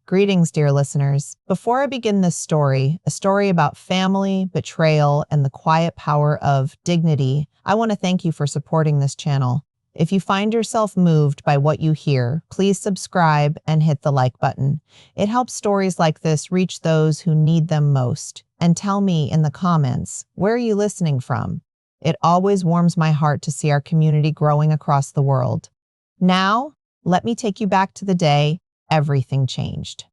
Greetings, dear listeners. Before I begin this story, a story about family, betrayal, and the quiet power of dignity, I want to thank you for supporting this channel. If you find yourself moved by what you hear, please subscribe and hit the like button. It helps stories like this reach those who need them most. And tell me in the comments, where are you listening from? It always warms my heart to see our community growing across the world. Now, let me take you back to the day everything changed.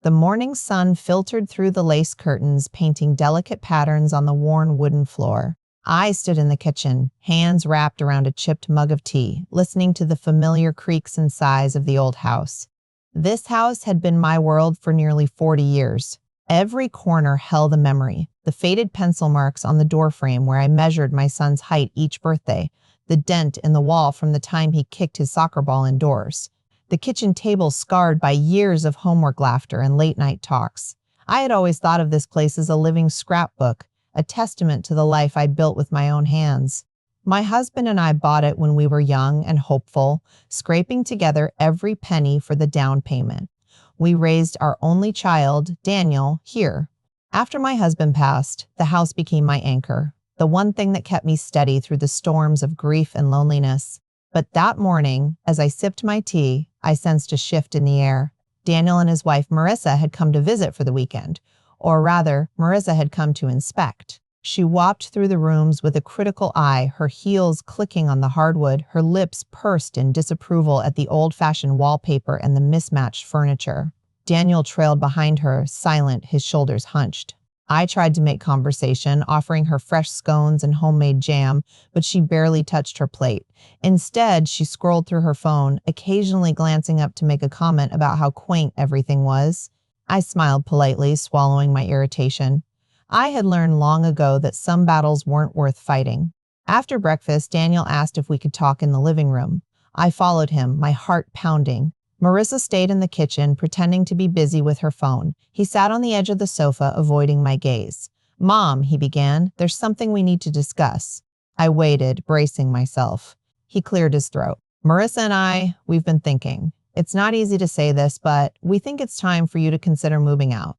The morning sun filtered through the lace curtains, painting delicate patterns on the worn wooden floor. I stood in the kitchen, hands wrapped around a chipped mug of tea, listening to the familiar creaks and sighs of the old house. This house had been my world for nearly 40 years. Every corner held a memory. The faded pencil marks on the doorframe where I measured my son's height each birthday, the dent in the wall from the time he kicked his soccer ball indoors, the kitchen table scarred by years of homework laughter and late-night talks. I had always thought of this place as a living scrapbook, a testament to the life I built with my own hands. My husband and I bought it when we were young and hopeful, scraping together every penny for the down payment. We raised our only child, Daniel, here. After my husband passed, the house became my anchor, the one thing that kept me steady through the storms of grief and loneliness. But that morning, as I sipped my tea, I sensed a shift in the air. Daniel and his wife Marissa had come to visit for the weekend, or rather, Marissa had come to inspect. She walked through the rooms with a critical eye, her heels clicking on the hardwood, her lips pursed in disapproval at the old-fashioned wallpaper and the mismatched furniture. Daniel trailed behind her, silent, his shoulders hunched. I tried to make conversation, offering her fresh scones and homemade jam, but she barely touched her plate. Instead, she scrolled through her phone, occasionally glancing up to make a comment about how quaint everything was. I smiled politely, swallowing my irritation. I had learned long ago that some battles weren't worth fighting. After breakfast, Daniel asked if we could talk in the living room. I followed him, my heart pounding. Marissa stayed in the kitchen, pretending to be busy with her phone. He sat on the edge of the sofa, avoiding my gaze. "Mom," he began, "there's something we need to discuss." I waited, bracing myself. He cleared his throat. "Marissa and we've been thinking. It's not easy to say this, but we think it's time for you to consider moving out."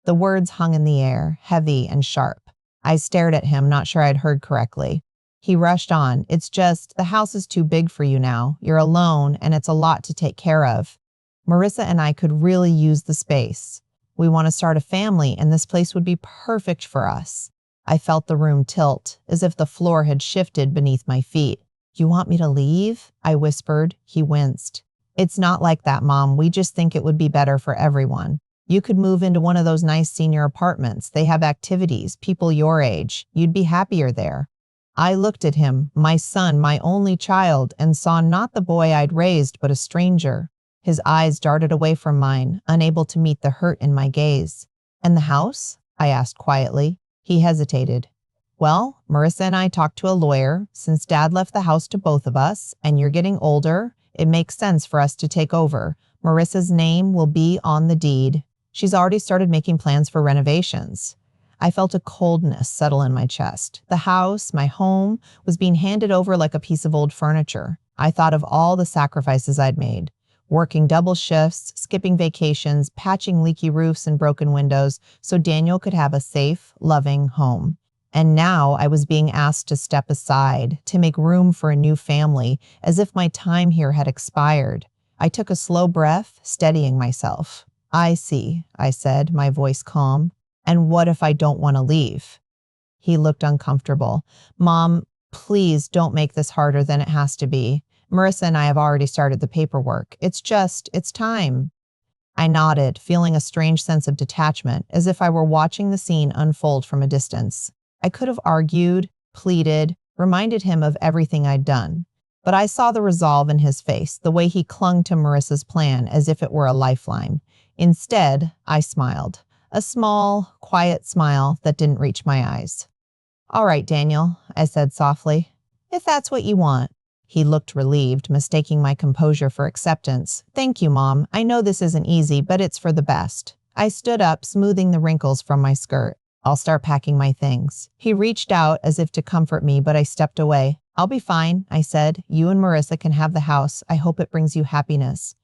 The words hung in the air, heavy and sharp. I stared at him, not sure I'd heard correctly. He rushed on. "It's just, the house is too big for you now. You're alone, and it's a lot to take care of. Marissa and I could really use the space. We want to start a family, and this place would be perfect for us." I felt the room tilt, as if the floor had shifted beneath my feet. "You want me to leave?" I whispered. He winced. "It's not like that, Mom. We just think it would be better for everyone. You could move into one of those nice senior apartments. They have activities, people your age. You'd be happier there." I looked at him, my son, my only child, and saw not the boy I'd raised, but a stranger. His eyes darted away from mine, unable to meet the hurt in my gaze. "And the house?" I asked quietly. He hesitated. "Well, Marissa and I talked to a lawyer. Since Dad left the house to both of us, and you're getting older, it makes sense for us to take over. Marissa's name will be on the deed. She's already started making plans for renovations." I felt a coldness settle in my chest. The house, my home, was being handed over like a piece of old furniture. I thought of all the sacrifices I'd made. Working double shifts, skipping vacations, patching leaky roofs and broken windows so Daniel could have a safe, loving home. And now I was being asked to step aside, to make room for a new family, as if my time here had expired. I took a slow breath, steadying myself. "I see," I said, my voice calm. "And what if I don't want to leave?" He looked uncomfortable. "Mom, please don't make this harder than it has to be. Marissa and I have already started the paperwork. It's time." I nodded, feeling a strange sense of detachment, as if I were watching the scene unfold from a distance. I could have argued, pleaded, reminded him of everything I'd done. But I saw the resolve in his face, the way he clung to Marissa's plan as if it were a lifeline. Instead, I smiled. A small, quiet smile that didn't reach my eyes. "All right, Daniel," I said softly. "If that's what you want." He looked relieved, mistaking my composure for acceptance. "Thank you, Mom. I know this isn't easy, but it's for the best." I stood up, smoothing the wrinkles from my skirt. "I'll start packing my things." He reached out as if to comfort me, but I stepped away. "I'll be fine," I said. "You and Marissa can have the house. I hope it brings you happiness."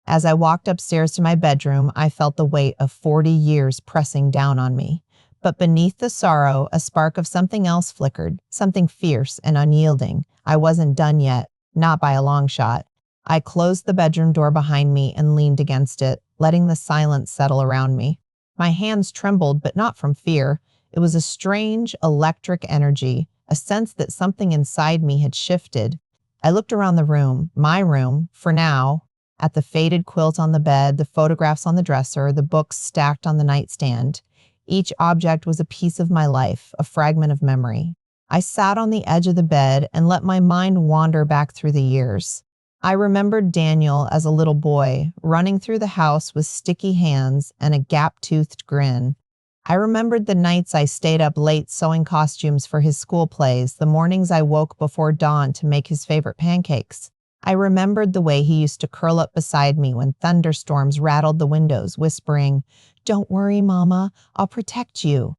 As I walked upstairs to my bedroom, I felt the weight of 40 years pressing down on me. But beneath the sorrow, a spark of something else flickered, something fierce and unyielding. I wasn't done yet, not by a long shot. I closed the bedroom door behind me and leaned against it, letting the silence settle around me. My hands trembled, but not from fear. It was a strange, electric energy, a sense that something inside me had shifted. I looked around the room, my room, for now, at the faded quilt on the bed, the photographs on the dresser, the books stacked on the nightstand. Each object was a piece of my life, a fragment of memory. I sat on the edge of the bed and let my mind wander back through the years. I remembered Daniel as a little boy, running through the house with sticky hands and a gap-toothed grin. I remembered the nights I stayed up late sewing costumes for his school plays, the mornings I woke before dawn to make his favorite pancakes. I remembered the way he used to curl up beside me when thunderstorms rattled the windows, whispering, "Don't worry, Mama, I'll protect you."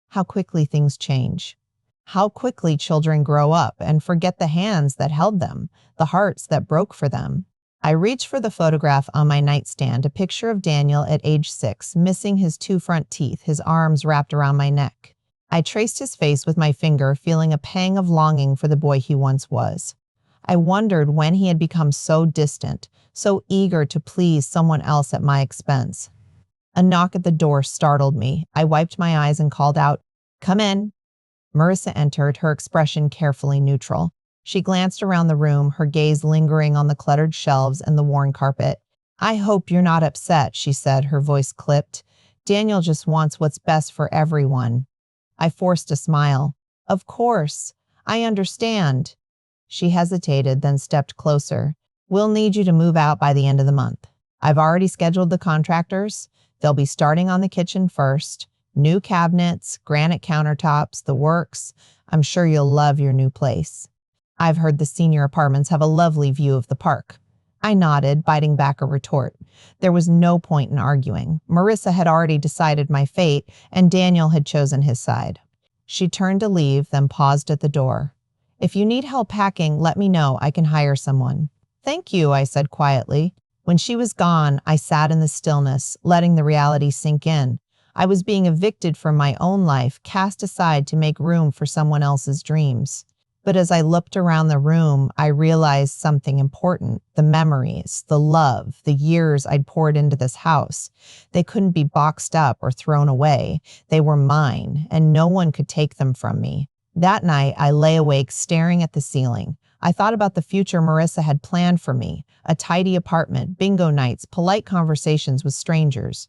How quickly things change. How quickly children grow up and forget the hands that held them, the hearts that broke for them. I reached for the photograph on my nightstand, a picture of Daniel at age 6, missing his 2 front teeth, his arms wrapped around my neck. I traced his face with my finger, feeling a pang of longing for the boy he once was. I wondered when he had become so distant, so eager to please someone else at my expense. A knock at the door startled me. I wiped my eyes and called out, "Come in." Marissa entered, her expression carefully neutral. She glanced around the room, her gaze lingering on the cluttered shelves and the worn carpet. "I hope you're not upset," she said, her voice clipped. "Daniel just wants what's best for everyone." I forced a smile. "Of course. I understand." She hesitated, then stepped closer. "We'll need you to move out by the end of the month. I've already scheduled the contractors. They'll be starting on the kitchen first. New cabinets, granite countertops, the works. I'm sure you'll love your new place. I've heard the senior apartments have a lovely view of the park." I nodded, biting back a retort. There was no point in arguing. Marissa had already decided my fate, and Daniel had chosen his side. She turned to leave, then paused at the door. "If you need help packing, let me know. I can hire someone." "Thank you," I said quietly. When she was gone, I sat in the stillness, letting the reality sink in. I was being evicted from my own life, cast aside to make room for someone else's dreams. But as I looked around the room, I realized something important. The memories, the love, the years I'd poured into this house. They couldn't be boxed up or thrown away. They were mine, and no one could take them from me. That night, I lay awake staring at the ceiling. I thought about the future Marissa had planned for me, a tidy apartment, bingo nights, polite conversations with strangers.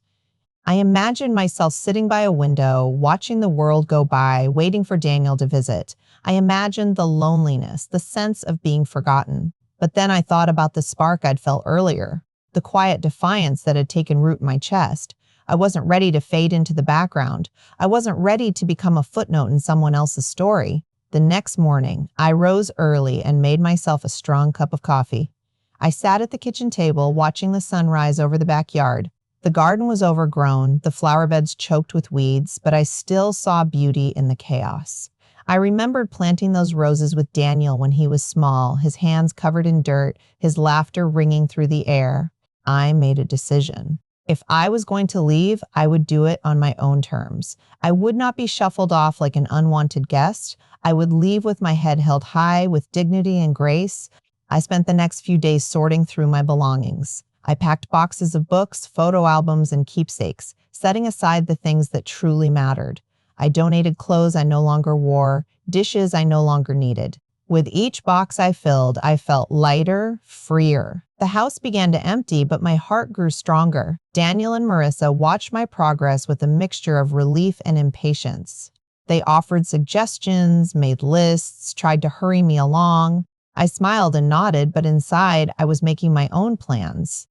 I imagined myself sitting by a window, watching the world go by, waiting for Daniel to visit. I imagined the loneliness, the sense of being forgotten. But then I thought about the spark I'd felt earlier, the quiet defiance that had taken root in my chest. I wasn't ready to fade into the background. I wasn't ready to become a footnote in someone else's story. The next morning, I rose early and made myself a strong cup of coffee. I sat at the kitchen table, watching the sun rise over the backyard. The garden was overgrown, the flower beds choked with weeds, but I still saw beauty in the chaos. I remembered planting those roses with Daniel when he was small, his hands covered in dirt, his laughter ringing through the air. I made a decision. If I was going to leave, I would do it on my own terms. I would not be shuffled off like an unwanted guest. I would leave with my head held high, with dignity and grace. I spent the next few days sorting through my belongings. I packed boxes of books, photo albums, and keepsakes, setting aside the things that truly mattered. I donated clothes I no longer wore, dishes I no longer needed. With each box I filled, I felt lighter, freer. The house began to empty, but my heart grew stronger. Daniel and Marissa watched my progress with a mixture of relief and impatience. They offered suggestions, made lists, tried to hurry me along. I smiled and nodded, but inside, I was making my own plans.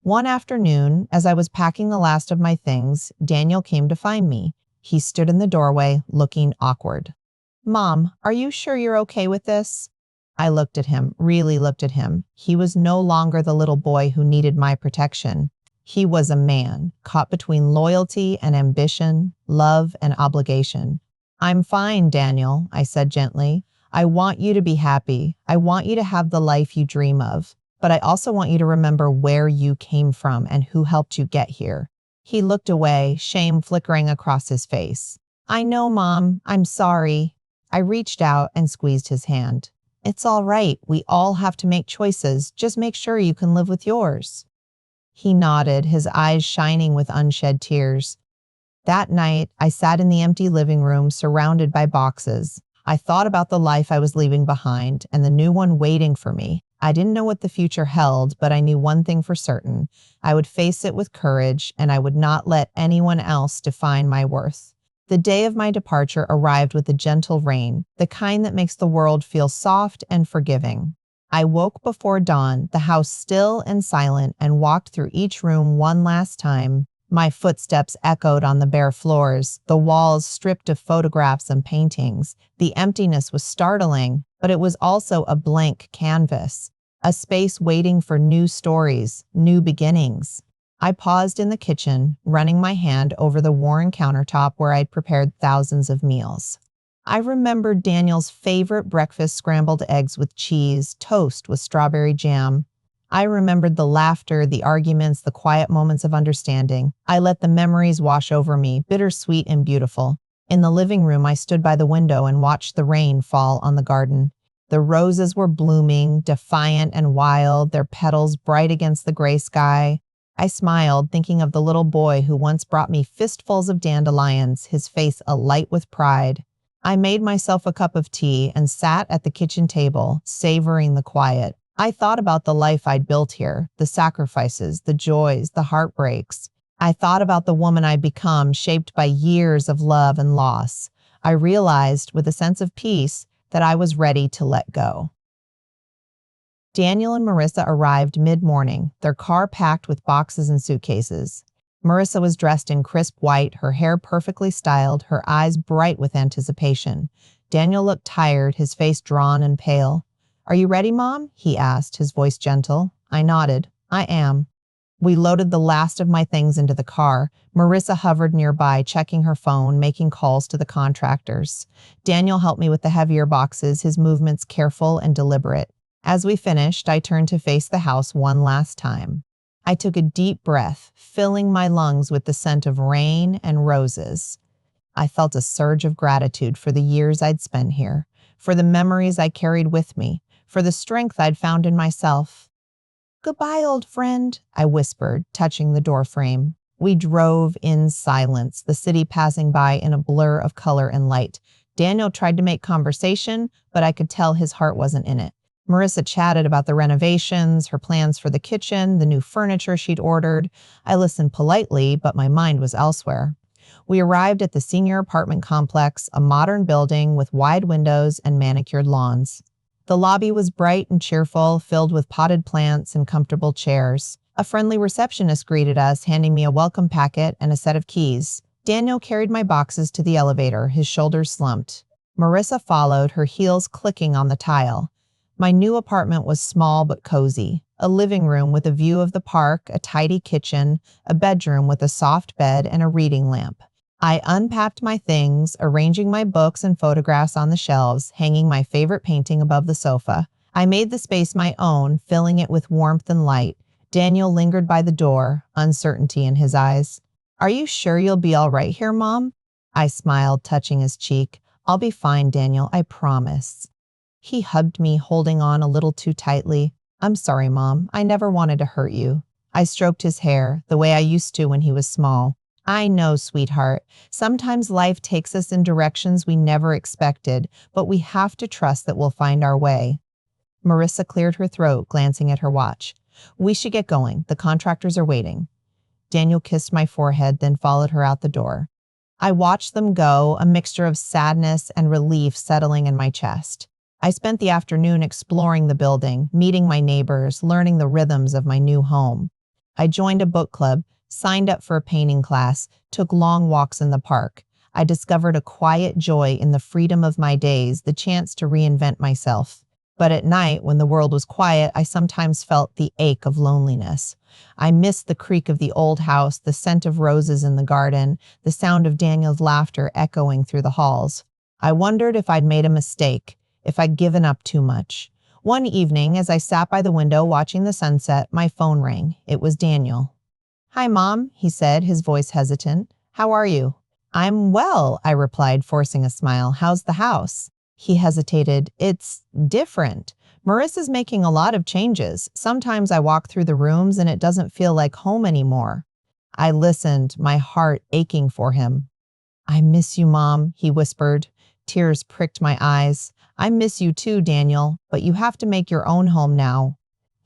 One afternoon, as I was packing the last of my things, Daniel came to find me. He stood in the doorway, looking awkward. "Mom, are you sure you're okay with this?" I looked at him, really looked at him. He was no longer the little boy who needed my protection. He was a man, caught between loyalty and ambition, love and obligation. "I'm fine, Daniel," I said gently. "I want you to be happy. I want you to have the life you dream of. but I also want you to remember where you came from and who helped you get here." He looked away, shame flickering across his face. "I know, Mom. I'm sorry." I reached out and squeezed his hand. "It's all right. We all have to make choices. Just make sure you can live with yours." He nodded, his eyes shining with unshed tears. That night, I sat in the empty living room, surrounded by boxes. I thought about the life I was leaving behind and the new one waiting for me. I didn't know what the future held, but I knew one thing for certain. I would face it with courage, and I would not let anyone else define my worth. The day of my departure arrived with a gentle rain, the kind that makes the world feel soft and forgiving. I woke before dawn, the house still and silent, and walked through each room one last time. My footsteps echoed on the bare floors, the walls stripped of photographs and paintings. The emptiness was startling, but it was also a blank canvas, a space waiting for new stories, new beginnings. I paused in the kitchen, running my hand over the worn countertop where I'd prepared thousands of meals. I remembered Daniel's favorite breakfast: scrambled eggs with cheese, toast with strawberry jam. I remembered the laughter, the arguments, the quiet moments of understanding. I let the memories wash over me, bittersweet and beautiful. In the living room, I stood by the window and watched the rain fall on the garden. The roses were blooming, defiant and wild, their petals bright against the gray sky. I smiled, thinking of the little boy who once brought me fistfuls of dandelions, his face alight with pride. I made myself a cup of tea and sat at the kitchen table, savoring the quiet. I thought about the life I'd built here, the sacrifices, the joys, the heartbreaks. I thought about the woman I'd become, shaped by years of love and loss. I realized, with a sense of peace, that I was ready to let go. Daniel and Marissa arrived mid-morning, their car packed with boxes and suitcases. Marissa was dressed in crisp white, her hair perfectly styled, her eyes bright with anticipation. Daniel looked tired, his face drawn and pale. "Are you ready, Mom?" he asked, his voice gentle. I nodded. "I am." We loaded the last of my things into the car. Marissa hovered nearby, checking her phone, making calls to the contractors. Daniel helped me with the heavier boxes, his movements careful and deliberate. As we finished, I turned to face the house one last time. I took a deep breath, filling my lungs with the scent of rain and roses. I felt a surge of gratitude for the years I'd spent here, for the memories I carried with me, for the strength I'd found in myself. "Goodbye, old friend," I whispered, touching the doorframe. We drove in silence, the city passing by in a blur of color and light. Daniel tried to make conversation, but I could tell his heart wasn't in it. Marissa chatted about the renovations, her plans for the kitchen, the new furniture she'd ordered. I listened politely, but my mind was elsewhere. We arrived at the senior apartment complex, a modern building with wide windows and manicured lawns. The lobby was bright and cheerful, filled with potted plants and comfortable chairs. A friendly receptionist greeted us, handing me a welcome packet and a set of keys. Daniel carried my boxes to the elevator, his shoulders slumped. Marissa followed, her heels clicking on the tile. My new apartment was small but cozy. A living room with a view of the park, a tidy kitchen, a bedroom with a soft bed and a reading lamp. I unpacked my things, arranging my books and photographs on the shelves, hanging my favorite painting above the sofa. I made the space my own, filling it with warmth and light. Daniel lingered by the door, uncertainty in his eyes. "Are you sure you'll be all right here, Mom?" I smiled, touching his cheek. "I'll be fine, Daniel, I promise." He hugged me, holding on a little too tightly. "I'm sorry, Mom. I never wanted to hurt you." I stroked his hair, the way I used to when he was small. "I know, sweetheart. Sometimes life takes us in directions we never expected, but we have to trust that we'll find our way." Marissa cleared her throat, glancing at her watch. "We should get going. The contractors are waiting." Daniel kissed my forehead, then followed her out the door. I watched them go, a mixture of sadness and relief settling in my chest. I spent the afternoon exploring the building, meeting my neighbors, learning the rhythms of my new home. I joined a book club, signed up for a painting class, took long walks in the park. I discovered a quiet joy in the freedom of my days, the chance to reinvent myself. But at night, when the world was quiet, I sometimes felt the ache of loneliness. I missed the creak of the old house, the scent of roses in the garden, the sound of Daniel's laughter echoing through the halls. I wondered if I'd made a mistake, if I'd given up too much. One evening, as I sat by the window watching the sunset, my phone rang. It was Daniel. "Hi, Mom," he said, his voice hesitant. "How are you?" "I'm well," I replied, forcing a smile. "How's the house?" He hesitated. "It's different. Marissa's making a lot of changes. Sometimes I walk through the rooms and it doesn't feel like home anymore." I listened, my heart aching for him. "I miss you, Mom," he whispered. Tears pricked my eyes. "I miss you too, Daniel, but you have to make your own home now.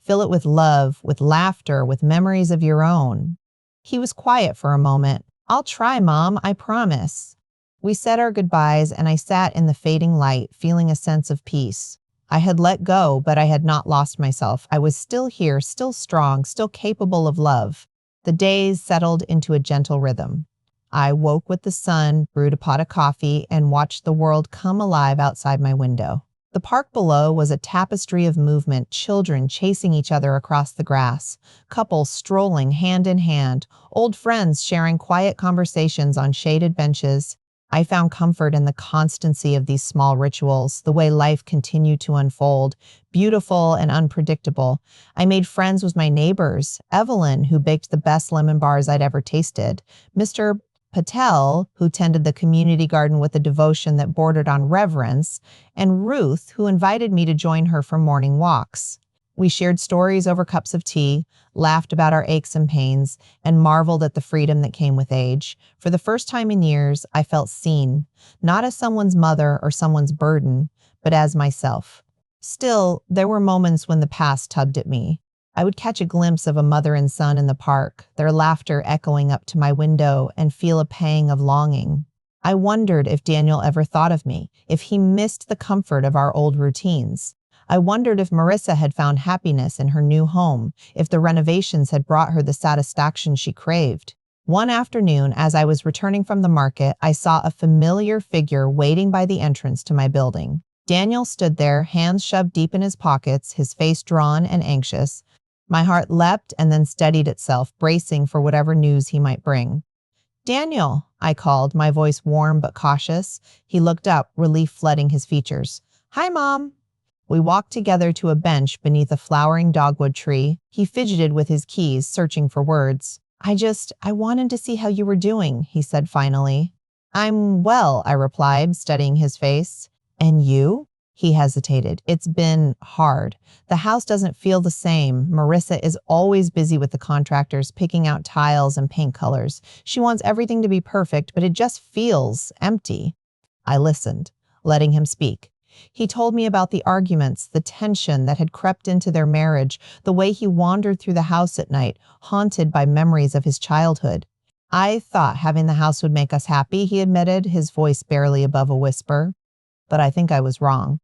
Fill it with love, with laughter, with memories of your own." He was quiet for a moment. "I'll try, Mom, I promise." We said our goodbyes, and I sat in the fading light, feeling a sense of peace. I had let go, but I had not lost myself. I was still here, still strong, still capable of love. The days settled into a gentle rhythm. I woke with the sun, brewed a pot of coffee, and watched the world come alive outside my window. The park below was a tapestry of movement, children chasing each other across the grass, couples strolling hand in hand, old friends sharing quiet conversations on shaded benches. I found comfort in the constancy of these small rituals, the way life continued to unfold, beautiful and unpredictable. I made friends with my neighbors, Evelyn, who baked the best lemon bars I'd ever tasted, Mr. Patel, who tended the community garden with a devotion that bordered on reverence, and Ruth, who invited me to join her for morning walks. We shared stories over cups of tea, laughed about our aches and pains, and marveled at the freedom that came with age. For the first time in years, I felt seen, not as someone's mother or someone's burden, but as myself. Still, there were moments when the past tugged at me. I would catch a glimpse of a mother and son in the park, their laughter echoing up to my window, and feel a pang of longing. I wondered if Daniel ever thought of me, if he missed the comfort of our old routines. I wondered if Marissa had found happiness in her new home, if the renovations had brought her the satisfaction she craved. One afternoon, as I was returning from the market, I saw a familiar figure waiting by the entrance to my building. Daniel stood there, hands shoved deep in his pockets, his face drawn and anxious. My heart leapt and then steadied itself, bracing for whatever news he might bring. "Daniel," I called, my voice warm but cautious. He looked up, relief flooding his features. "Hi, Mom." We walked together to a bench beneath a flowering dogwood tree. He fidgeted with his keys, searching for words. I wanted to see how you were doing," he said finally. "I'm well," I replied, studying his face. "And you?" He hesitated. "It's been hard. The house doesn't feel the same. Marissa is always busy with the contractors, picking out tiles and paint colors. She wants everything to be perfect, but it just feels empty." I listened, letting him speak. He told me about the arguments, the tension that had crept into their marriage, the way he wandered through the house at night, haunted by memories of his childhood. "I thought having the house would make us happy," he admitted, his voice barely above a whisper. But I think I was wrong.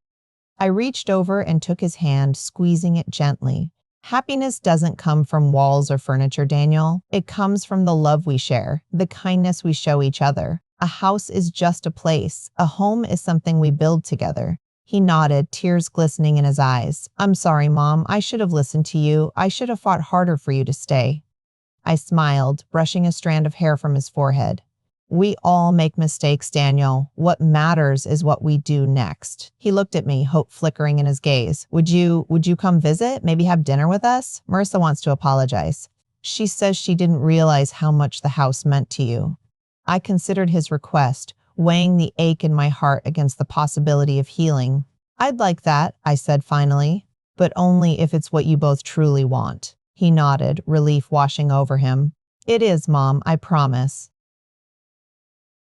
I reached over and took his hand, squeezing it gently. "Happiness doesn't come from walls or furniture, Daniel. It comes from the love we share, the kindness we show each other. A house is just a place. A home is something we build together." He nodded, tears glistening in his eyes. "I'm sorry, Mom. I should have listened to you. I should have fought harder for you to stay." I smiled, brushing a strand of hair from his forehead. "We all make mistakes, Daniel. What matters is what we do next." He looked at me, hope flickering in his gaze. Would you come visit? Maybe have dinner with us? Marissa wants to apologize. She says she didn't realize how much the house meant to you." I considered his request, weighing the ache in my heart against the possibility of healing. "I'd like that," I said finally, "but only if it's what you both truly want." He nodded, relief washing over him. "It is, Mom, I promise."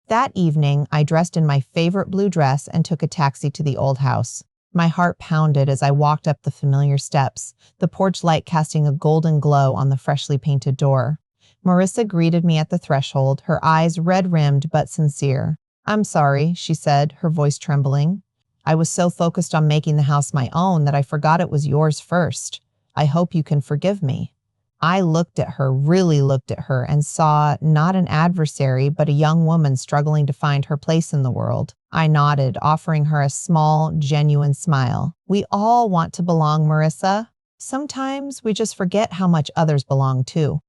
That evening, I dressed in my favorite blue dress and took a taxi to the old house. My heart pounded as I walked up the familiar steps, the porch light casting a golden glow on the freshly painted door. Marissa greeted me at the threshold, her eyes red-rimmed but sincere. "I'm sorry," she said, her voice trembling. "I was so focused on making the house my own that I forgot it was yours first. I hope you can forgive me." I looked at her, really looked at her, and saw not an adversary, but a young woman struggling to find her place in the world. I nodded, offering her a small, genuine smile. "We all want to belong, Marissa. Sometimes we just forget how much others belong too."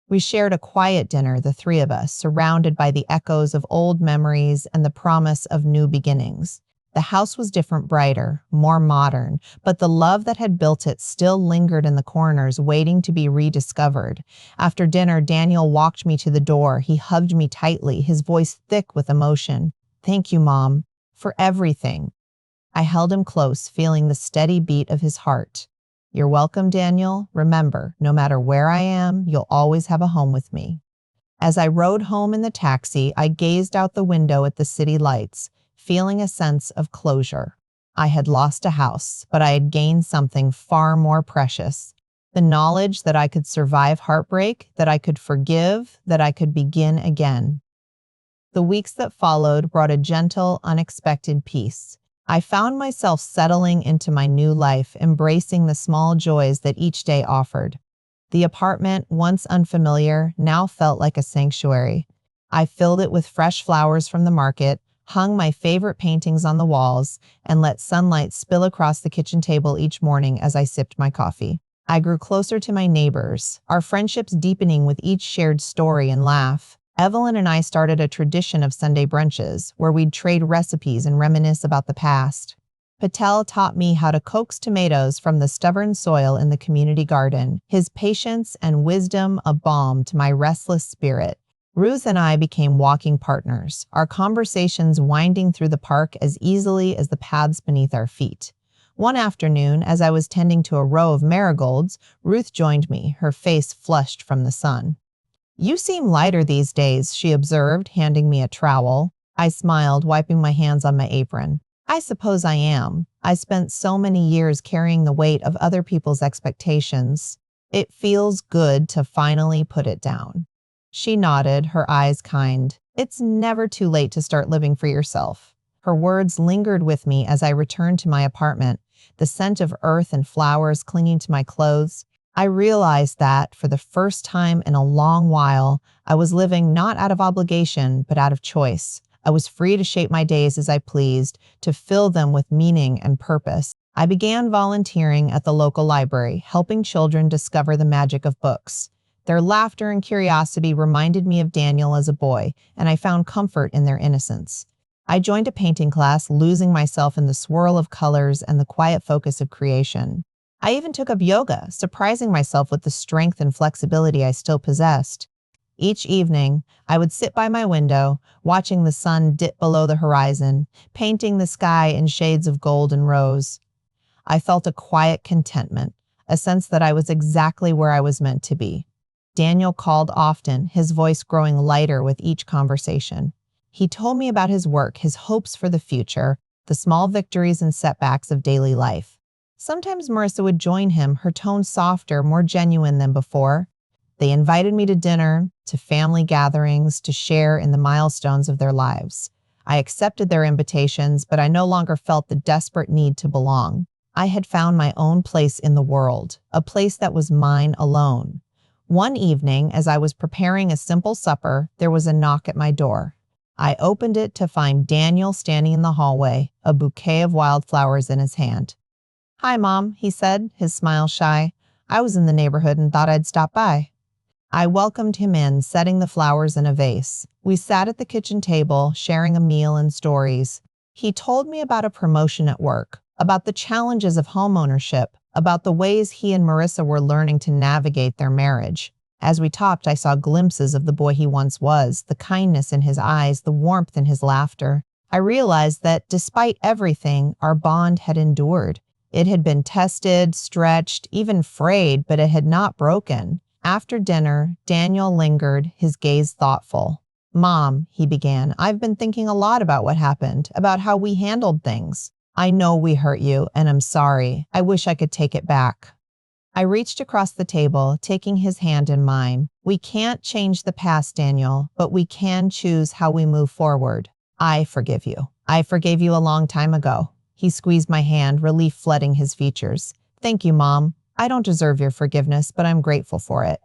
We shared a quiet dinner, the three of us, surrounded by the echoes of old memories and the promise of new beginnings. The house was different, brighter, more modern, but the love that had built it still lingered in the corners, waiting to be rediscovered. After dinner, Daniel walked me to the door. He hugged me tightly, his voice thick with emotion. "Thank you, Mom, for everything." I held him close, feeling the steady beat of his heart. "You're welcome, Daniel. Remember, no matter where I am, you'll always have a home with me." As I rode home in the taxi, I gazed out the window at the city lights, feeling a sense of closure. I had lost a house, but I had gained something far more precious. The knowledge that I could survive heartbreak, that I could forgive, that I could begin again. The weeks that followed brought a gentle, unexpected peace. I found myself settling into my new life, embracing the small joys that each day offered. The apartment, once unfamiliar, now felt like a sanctuary. I filled it with fresh flowers from the market, hung my favorite paintings on the walls, and let sunlight spill across the kitchen table each morning as I sipped my coffee. I grew closer to my neighbors, our friendships deepening with each shared story and laugh. Evelyn and I started a tradition of Sunday brunches, where we'd trade recipes and reminisce about the past. Patel taught me how to coax tomatoes from the stubborn soil in the community garden, his patience and wisdom a balm to my restless spirit. Ruth and I became walking partners, our conversations winding through the park as easily as the paths beneath our feet. One afternoon, as I was tending to a row of marigolds, Ruth joined me, her face flushed from the sun. "You seem lighter these days," she observed, handing me a trowel. I smiled, wiping my hands on my apron. "I suppose I am. I spent so many years carrying the weight of other people's expectations. It feels good to finally put it down." She nodded, her eyes kind. "It's never too late to start living for yourself." Her words lingered with me as I returned to my apartment, the scent of earth and flowers clinging to my clothes. I realized that, for the first time in a long while, I was living not out of obligation, but out of choice. I was free to shape my days as I pleased, to fill them with meaning and purpose. I began volunteering at the local library, helping children discover the magic of books. Their laughter and curiosity reminded me of Daniel as a boy, and I found comfort in their innocence. I joined a painting class, losing myself in the swirl of colors and the quiet focus of creation. I even took up yoga, surprising myself with the strength and flexibility I still possessed. Each evening, I would sit by my window, watching the sun dip below the horizon, painting the sky in shades of gold and rose. I felt a quiet contentment, a sense that I was exactly where I was meant to be. Daniel called often, his voice growing lighter with each conversation. He told me about his work, his hopes for the future, the small victories and setbacks of daily life. Sometimes Marissa would join him, her tone softer, more genuine than before. They invited me to dinner, to family gatherings, to share in the milestones of their lives. I accepted their invitations, but I no longer felt the desperate need to belong. I had found my own place in the world, a place that was mine alone. One evening, as I was preparing a simple supper, there was a knock at my door. I opened it to find Daniel standing in the hallway, a bouquet of wildflowers in his hand. "Hi, Mom," he said, his smile shy. "I was in the neighborhood and thought I'd stop by." I welcomed him in, setting the flowers in a vase. We sat at the kitchen table, sharing a meal and stories. He told me about a promotion at work, about the challenges of homeownership, about the ways he and Marissa were learning to navigate their marriage. As we talked, I saw glimpses of the boy he once was, the kindness in his eyes, the warmth in his laughter. I realized that, despite everything, our bond had endured. It had been tested, stretched, even frayed, but it had not broken. After dinner, Daniel lingered, his gaze thoughtful. "Mom," he began, "I've been thinking a lot about what happened, about how we handled things. I know we hurt you, and I'm sorry. I wish I could take it back." I reached across the table, taking his hand in mine. "We can't change the past, Daniel, but we can choose how we move forward. I forgive you. I forgave you a long time ago." He squeezed my hand, relief flooding his features. "Thank you, Mom. I don't deserve your forgiveness, but I'm grateful for it."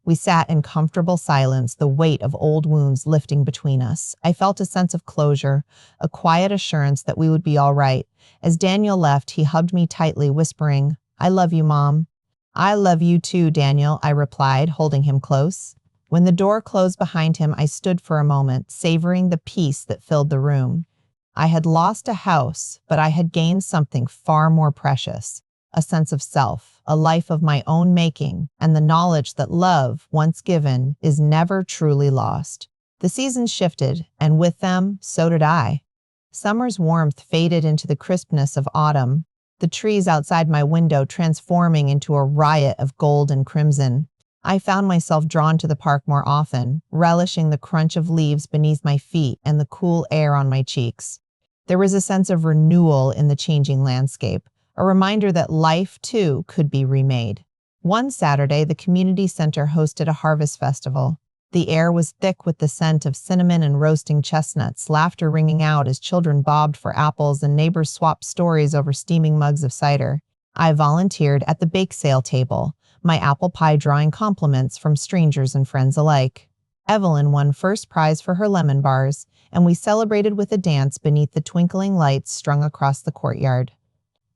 We sat in comfortable silence, the weight of old wounds lifting between us. I felt a sense of closure, a quiet assurance that we would be all right. As Daniel left, he hugged me tightly, whispering, "I love you, Mom." "I love you too, Daniel," I replied, holding him close. When the door closed behind him, I stood for a moment, savoring the peace that filled the room. I had lost a house, but I had gained something far more precious, a sense of self, a life of my own making, and the knowledge that love, once given, is never truly lost. The seasons shifted, and with them, so did I. Summer's warmth faded into the crispness of autumn, the trees outside my window transforming into a riot of gold and crimson. I found myself drawn to the park more often, relishing the crunch of leaves beneath my feet and the cool air on my cheeks. There was a sense of renewal in the changing landscape, a reminder that life, too, could be remade. One Saturday, the community center hosted a harvest festival. The air was thick with the scent of cinnamon and roasting chestnuts, laughter ringing out as children bobbed for apples and neighbors swapped stories over steaming mugs of cider. I volunteered at the bake sale table, my apple pie drawing compliments from strangers and friends alike. Evelyn won first prize for her lemon bars, and we celebrated with a dance beneath the twinkling lights strung across the courtyard.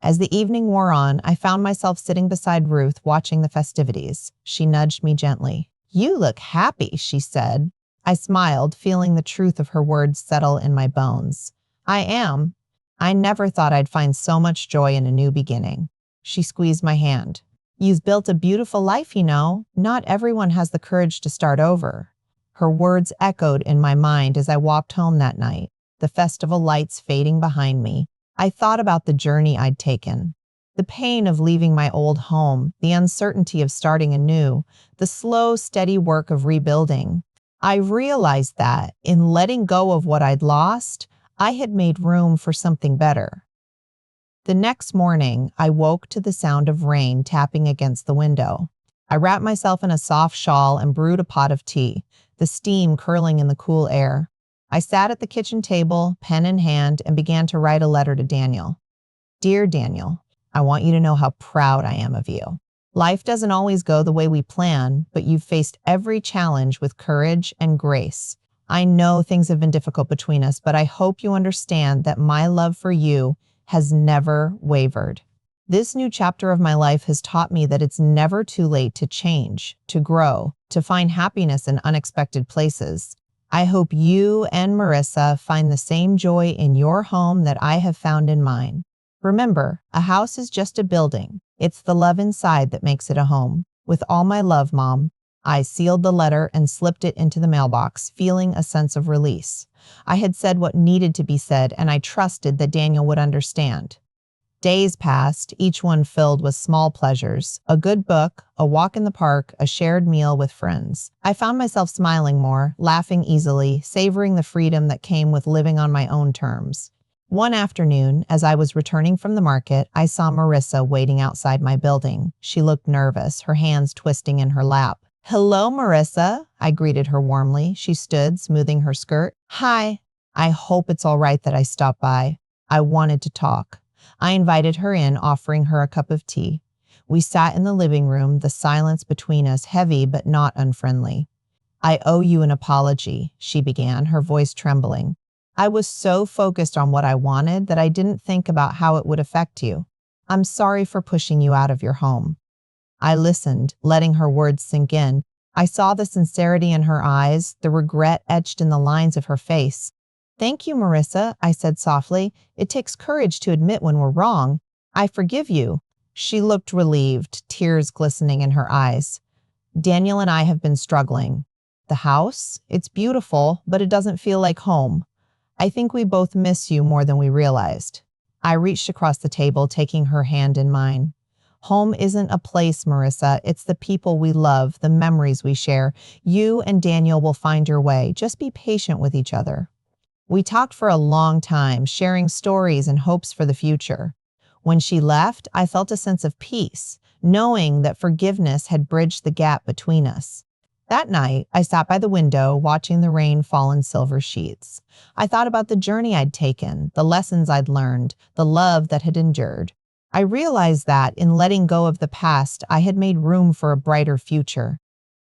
As the evening wore on, I found myself sitting beside Ruth watching the festivities. She nudged me gently. "You look happy," she said. I smiled, feeling the truth of her words settle in my bones. "I am. I never thought I'd find so much joy in a new beginning." She squeezed my hand. "You've built a beautiful life, you know. Not everyone has the courage to start over." Her words echoed in my mind as I walked home that night, the festival lights fading behind me. I thought about the journey I'd taken. The pain of leaving my old home, the uncertainty of starting anew, the slow, steady work of rebuilding. I realized that, in letting go of what I'd lost, I had made room for something better. The next morning, I woke to the sound of rain tapping against the window. I wrapped myself in a soft shawl and brewed a pot of tea, the steam curling in the cool air. I sat at the kitchen table, pen in hand, and began to write a letter to Daniel. "Dear Daniel, I want you to know how proud I am of you. Life doesn't always go the way we plan, but you've faced every challenge with courage and grace. I know things have been difficult between us, but I hope you understand that my love for you has never wavered. This new chapter of my life has taught me that it's never too late to change, to grow, to find happiness in unexpected places. I hope you and Marissa find the same joy in your home that I have found in mine. Remember, a house is just a building. It's the love inside that makes it a home. With all my love, Mom." I sealed the letter and slipped it into the mailbox, feeling a sense of release. I had said what needed to be said, and I trusted that Daniel would understand. Days passed, each one filled with small pleasures, a good book, a walk in the park, a shared meal with friends. I found myself smiling more, laughing easily, savoring the freedom that came with living on my own terms. One afternoon, as I was returning from the market, I saw Marissa waiting outside my building. She looked nervous, her hands twisting in her lap. "Hello, Marissa," I greeted her warmly. She stood, smoothing her skirt. "Hi. I hope it's all right that I stopped by. I wanted to talk." I invited her in, offering her a cup of tea. We sat in the living room, the silence between us heavy but not unfriendly. "I owe you an apology," she began, her voice trembling. "I was so focused on what I wanted that I didn't think about how it would affect you. I'm sorry for pushing you out of your home." I listened, letting her words sink in. I saw the sincerity in her eyes, the regret etched in the lines of her face. "Thank you, Marissa," I said softly. "It takes courage to admit when we're wrong. I forgive you." She looked relieved, tears glistening in her eyes. "Daniel and I have been struggling. The house? It's beautiful, but it doesn't feel like home. I think we both miss you more than we realized." I reached across the table, taking her hand in mine. "Home isn't a place, Marissa. It's the people we love, the memories we share. You and Daniel will find your way. Just be patient with each other." We talked for a long time, sharing stories and hopes for the future. When she left, I felt a sense of peace, knowing that forgiveness had bridged the gap between us. That night, I sat by the window, watching the rain fall in silver sheets. I thought about the journey I'd taken, the lessons I'd learned, the love that had endured. I realized that, in letting go of the past, I had made room for a brighter future.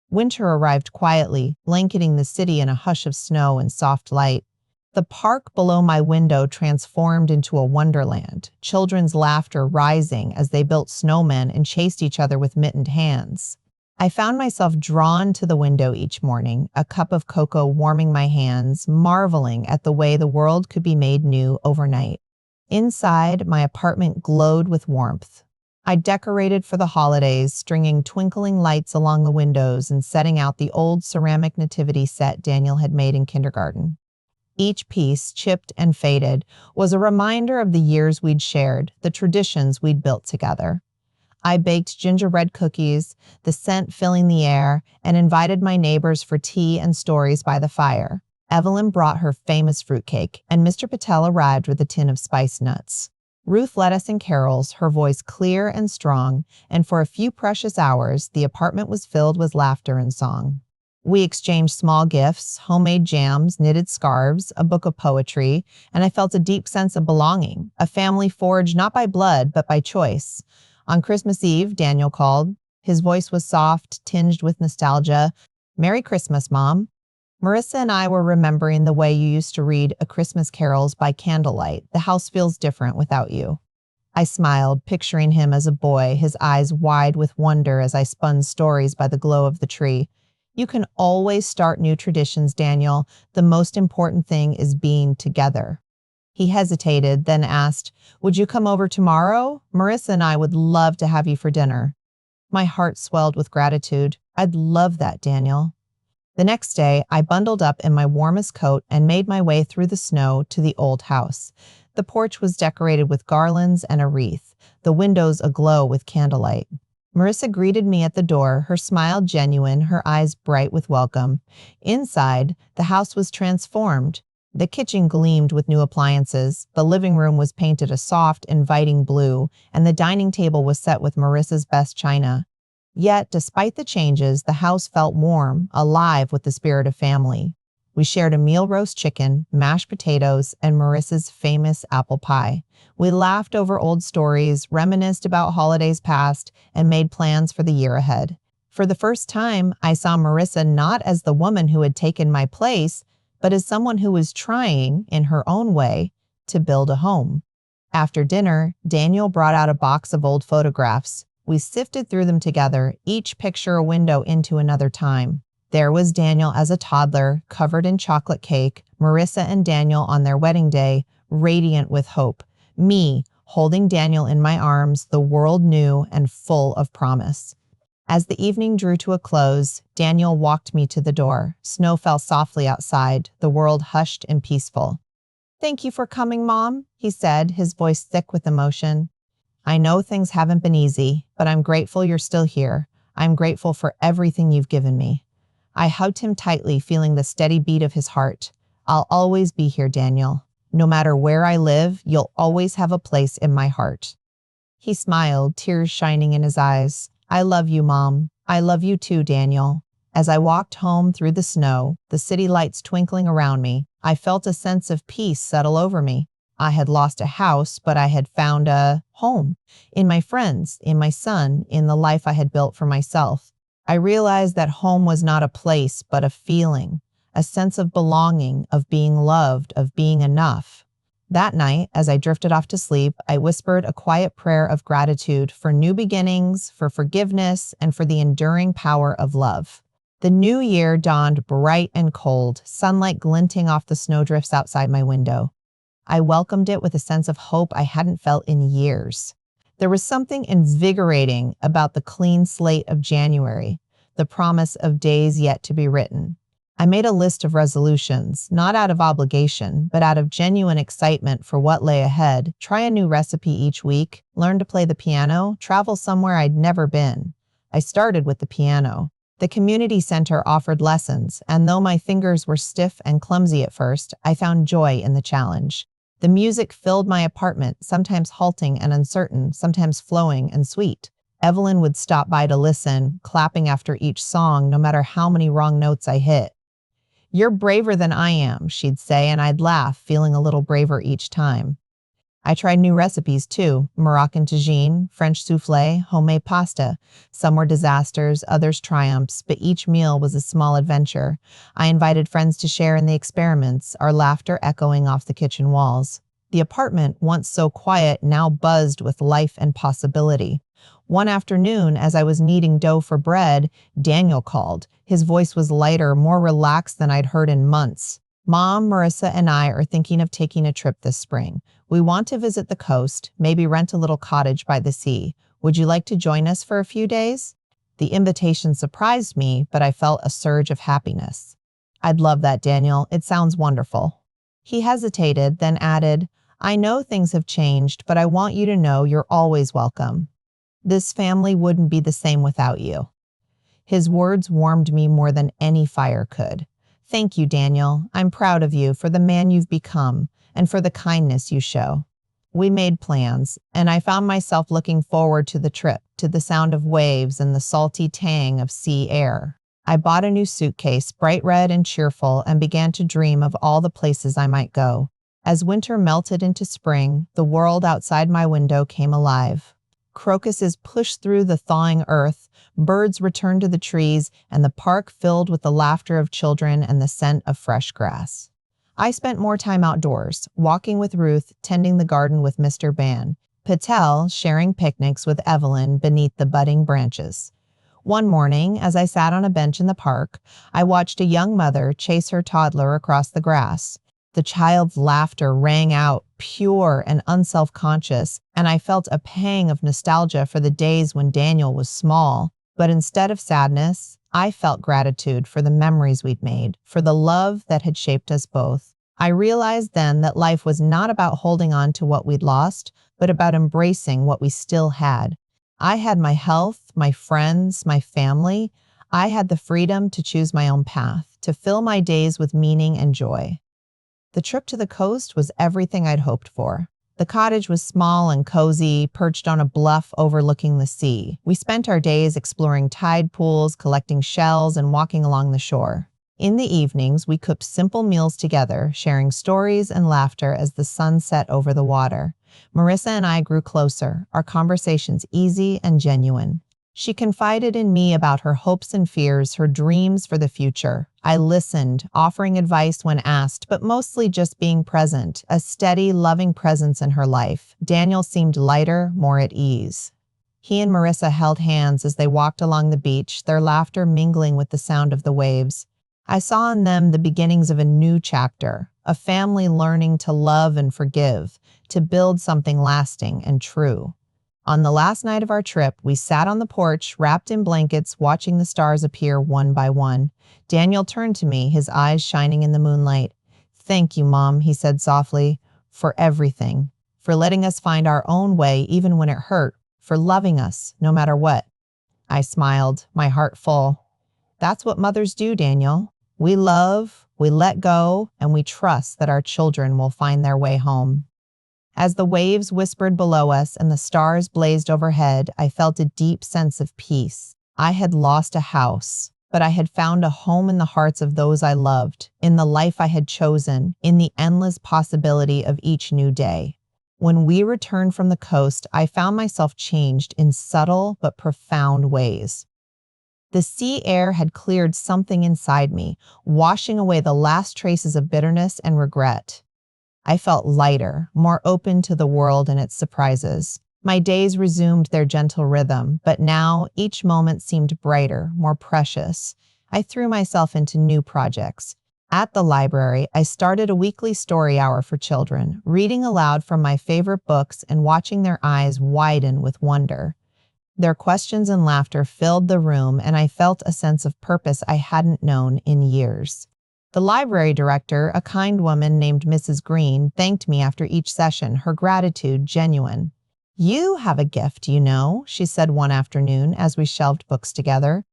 Winter arrived quietly, blanketing the city in a hush of snow and soft light. The park below my window transformed into a wonderland, children's laughter rising as they built snowmen and chased each other with mittened hands. I found myself drawn to the window each morning, a cup of cocoa warming my hands, marveling at the way the world could be made new overnight. Inside, my apartment glowed with warmth. I decorated for the holidays, stringing twinkling lights along the windows and setting out the old ceramic nativity set Daniel had made in kindergarten. Each piece, chipped and faded, was a reminder of the years we'd shared, the traditions we'd built together. I baked gingerbread cookies, the scent filling the air, and invited my neighbors for tea and stories by the fire. Evelyn brought her famous fruitcake, and Mr. Patel arrived with a tin of spice nuts. Ruth led us in carols, her voice clear and strong, and for a few precious hours, the apartment was filled with laughter and song. We exchanged small gifts, homemade jams, knitted scarves, a book of poetry, and I felt a deep sense of belonging, a family forged not by blood, but by choice. On Christmas Eve, Daniel called. His voice was soft, tinged with nostalgia. "Merry Christmas, Mom." Marissa and I were remembering the way you used to read A Christmas Carols by candlelight. The house feels different without you. I smiled, picturing him as a boy, his eyes wide with wonder as I spun stories by the glow of the tree. You can always start new traditions, Daniel. The most important thing is being together. He hesitated, then asked, "Would you come over tomorrow? Marissa and I would love to have you for dinner." My heart swelled with gratitude. "I'd love that, Daniel." The next day, I bundled up in my warmest coat and made my way through the snow to the old house. The porch was decorated with garlands and a wreath, the windows aglow with candlelight. Marissa greeted me at the door, her smile genuine, her eyes bright with welcome. Inside, the house was transformed. The kitchen gleamed with new appliances, the living room was painted a soft, inviting blue, and the dining table was set with Marissa's best china. Yet, despite the changes, the house felt warm, alive with the spirit of family. We shared a meal roast chicken, mashed potatoes, and Marissa's famous apple pie. We laughed over old stories, reminisced about holidays past, and made plans for the year ahead. For the first time, I saw Marissa not as the woman who had taken my place, but as someone who was trying, in her own way, to build a home. After dinner, Daniel brought out a box of old photographs. We sifted through them together, each picture a window into another time. There was Daniel as a toddler, covered in chocolate cake, Marissa and Daniel on their wedding day, radiant with hope. Me, holding Daniel in my arms, the world new and full of promise. As the evening drew to a close, Daniel walked me to the door. Snow fell softly outside, the world hushed and peaceful. "Thank you for coming, Mom," he said, his voice thick with emotion. "I know things haven't been easy, but I'm grateful you're still here. I'm grateful for everything you've given me." I hugged him tightly, feeling the steady beat of his heart. "I'll always be here, Daniel. No matter where I live, you'll always have a place in my heart." He smiled, tears shining in his eyes. "I love you, Mom. I love you too, Daniel." As I walked home through the snow, the city lights twinkling around me, I felt a sense of peace settle over me. I had lost a house, but I had found a home. In my friends, in my son, in the life I had built for myself. I realized that home was not a place, but a feeling, a sense of belonging, of being loved, of being enough. That night, as I drifted off to sleep, I whispered a quiet prayer of gratitude for new beginnings, for forgiveness, and for the enduring power of love. The new year dawned bright and cold, sunlight glinting off the snowdrifts outside my window. I welcomed it with a sense of hope I hadn't felt in years. There was something invigorating about the clean slate of January, the promise of days yet to be written. I made a list of resolutions, not out of obligation, but out of genuine excitement for what lay ahead. Try a new recipe each week, learn to play the piano, travel somewhere I'd never been. I started with the piano. The community center offered lessons, and though my fingers were stiff and clumsy at first, I found joy in the challenge. The music filled my apartment, sometimes halting and uncertain, sometimes flowing and sweet. Evelyn would stop by to listen, clapping after each song, no matter how many wrong notes I hit. "You're braver than I am," she'd say, and I'd laugh, feeling a little braver each time. I tried new recipes too, Moroccan tagine, French soufflé, homemade pasta. Some were disasters, others triumphs, but each meal was a small adventure. I invited friends to share in the experiments, our laughter echoing off the kitchen walls. The apartment, once so quiet, now buzzed with life and possibility. One afternoon, as I was kneading dough for bread, Daniel called. His voice was lighter, more relaxed than I'd heard in months. Mom, Marissa, and I are thinking of taking a trip this spring. We want to visit the coast, maybe rent a little cottage by the sea. Would you like to join us for a few days? The invitation surprised me, but I felt a surge of happiness. I'd love that, Daniel. It sounds wonderful. He hesitated, then added, I know things have changed, but I want you to know you're always welcome. This family wouldn't be the same without you. His words warmed me more than any fire could. Thank you, Daniel. I'm proud of you for the man you've become and for the kindness you show. We made plans, and I found myself looking forward to the trip, to the sound of waves and the salty tang of sea air. I bought a new suitcase, bright red and cheerful, and began to dream of all the places I might go. As winter melted into spring, the world outside my window came alive. Crocuses pushed through the thawing earth, birds returned to the trees, and the park filled with the laughter of children and the scent of fresh grass. I spent more time outdoors, walking with Ruth, tending the garden with Mr. Patel, sharing picnics with Evelyn beneath the budding branches. One morning, as I sat on a bench in the park, I watched a young mother chase her toddler across the grass. The child's laughter rang out, pure and unself-conscious, and I felt a pang of nostalgia for the days when Daniel was small. But instead of sadness, I felt gratitude for the memories we'd made, for the love that had shaped us both. I realized then that life was not about holding on to what we'd lost, but about embracing what we still had. I had my health, my friends, my family. I had the freedom to choose my own path, to fill my days with meaning and joy. The trip to the coast was everything I'd hoped for. The cottage was small and cozy, perched on a bluff overlooking the sea. We spent our days exploring tide pools, collecting shells, and walking along the shore. In the evenings, we cooked simple meals together, sharing stories and laughter as the sun set over the water. Marissa and I grew closer, our conversations easy and genuine. She confided in me about her hopes and fears, her dreams for the future. I listened, offering advice when asked, but mostly just being present, a steady, loving presence in her life. Daniel seemed lighter, more at ease. He and Marissa held hands as they walked along the beach, their laughter mingling with the sound of the waves. I saw in them the beginnings of a new chapter, a family learning to love and forgive, to build something lasting and true. On the last night of our trip, we sat on the porch, wrapped in blankets, watching the stars appear one by one. Daniel turned to me, his eyes shining in the moonlight. Thank you, Mom, he said softly, for everything, for letting us find our own way even when it hurt, for loving us no matter what. I smiled, my heart full. That's what mothers do, Daniel. We love, we let go, and we trust that our children will find their way home. As the waves whispered below us and the stars blazed overhead, I felt a deep sense of peace. I had lost a house, but I had found a home in the hearts of those I loved, in the life I had chosen, in the endless possibility of each new day. When we returned from the coast, I found myself changed in subtle but profound ways. The sea air had cleared something inside me, washing away the last traces of bitterness and regret. I felt lighter, more open to the world and its surprises. My days resumed their gentle rhythm, but now each moment seemed brighter, more precious. I threw myself into new projects. At the library, I started a weekly story hour for children, reading aloud from my favorite books and watching their eyes widen with wonder. Their questions and laughter filled the room, and I felt a sense of purpose I hadn't known in years. The library director, a kind woman named Mrs. Green, thanked me after each session, her gratitude genuine. You have a gift, you know, she said one afternoon as we shelved books together.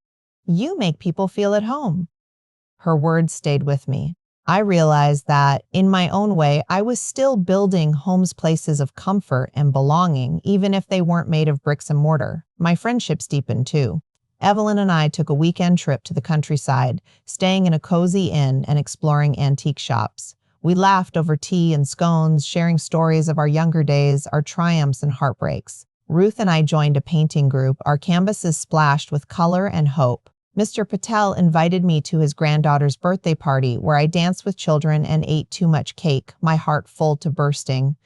You make people feel at home. Her words stayed with me. I realized that, in my own way, I was still building homes, places of comfort and belonging, even if they weren't made of bricks and mortar. My friendships deepened too. Evelyn and I took a weekend trip to the countryside, staying in a cozy inn and exploring antique shops. We laughed over tea and scones, sharing stories of our younger days, our triumphs and heartbreaks. Ruth and I joined a painting group, our canvases splashed with color and hope. Mr. Patel invited me to his granddaughter's birthday party, where I danced with children and ate too much cake, my heart full to bursting.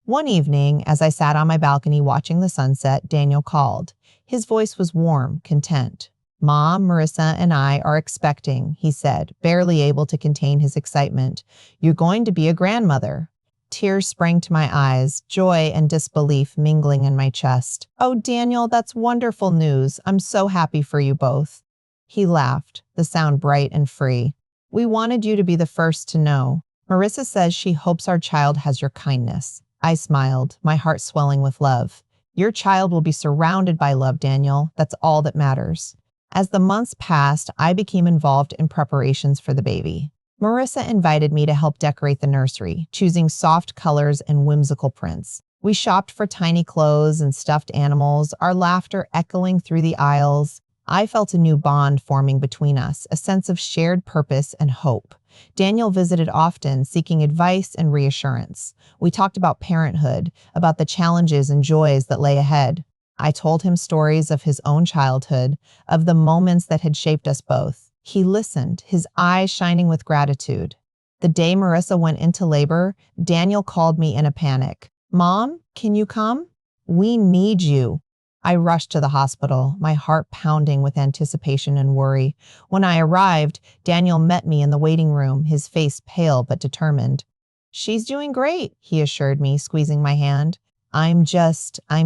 One evening, as I sat on my balcony watching the sunset, Daniel called. His voice was warm, content. Mom, Marissa, and I are expecting, he said, barely able to contain his excitement. You're going to be a grandmother. Tears sprang to my eyes, joy and disbelief mingling in my chest. Oh, Daniel, that's wonderful news. I'm so happy for you both. He laughed, the sound bright and free. We wanted you to be the first to know. Marissa says she hopes our child has your kindness. I smiled, my heart swelling with love. Your child will be surrounded by love, Daniel. That's all that matters. As the months passed, I became involved in preparations for the baby. Marissa invited me to help decorate the nursery, choosing soft colors and whimsical prints. We shopped for tiny clothes and stuffed animals, our laughter echoing through the aisles. I felt a new bond forming between us, a sense of shared purpose and hope. Daniel visited often, seeking advice and reassurance. We talked about parenthood, about the challenges and joys that lay ahead. I told him stories of his own childhood, of the moments that had shaped us both. He listened, his eyes shining with gratitude. The day Marissa went into labor, Daniel called me in a panic. Mom, can you come? We need you. I rushed to the hospital, my heart pounding with anticipation and worry. When I arrived, Daniel met me in the waiting room, his face pale but determined. She's doing great, he assured me, squeezing my hand. I'm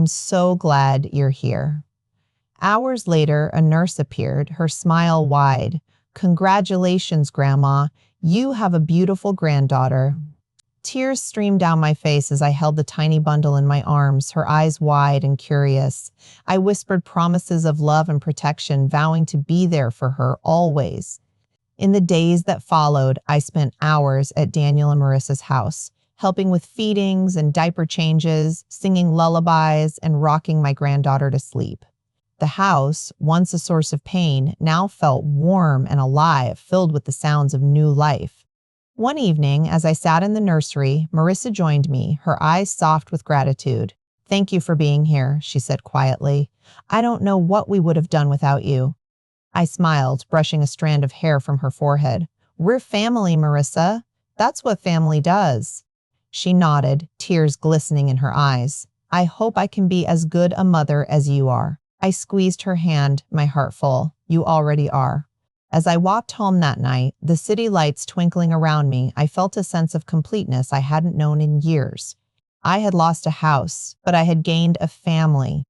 so glad you're here. Hours later, a nurse appeared, her smile wide. Congratulations, Grandma. You have a beautiful granddaughter. Tears streamed down my face as I held the tiny bundle in my arms, her eyes wide and curious. I whispered promises of love and protection, vowing to be there for her always. In the days that followed, I spent hours at Daniel and Marissa's house, helping with feedings and diaper changes, singing lullabies, and rocking my granddaughter to sleep. The house, once a source of pain, now felt warm and alive, filled with the sounds of new life. One evening, as I sat in the nursery, Marissa joined me, her eyes soft with gratitude. Thank you for being here, she said quietly. I don't know what we would have done without you. I smiled, brushing a strand of hair from her forehead. We're family, Marissa. That's what family does. She nodded, tears glistening in her eyes. I hope I can be as good a mother as you are. I squeezed her hand, my heart full. You already are. As I walked home that night, the city lights twinkling around me, I felt a sense of completeness I hadn't known in years. I had lost a house, but I had gained a family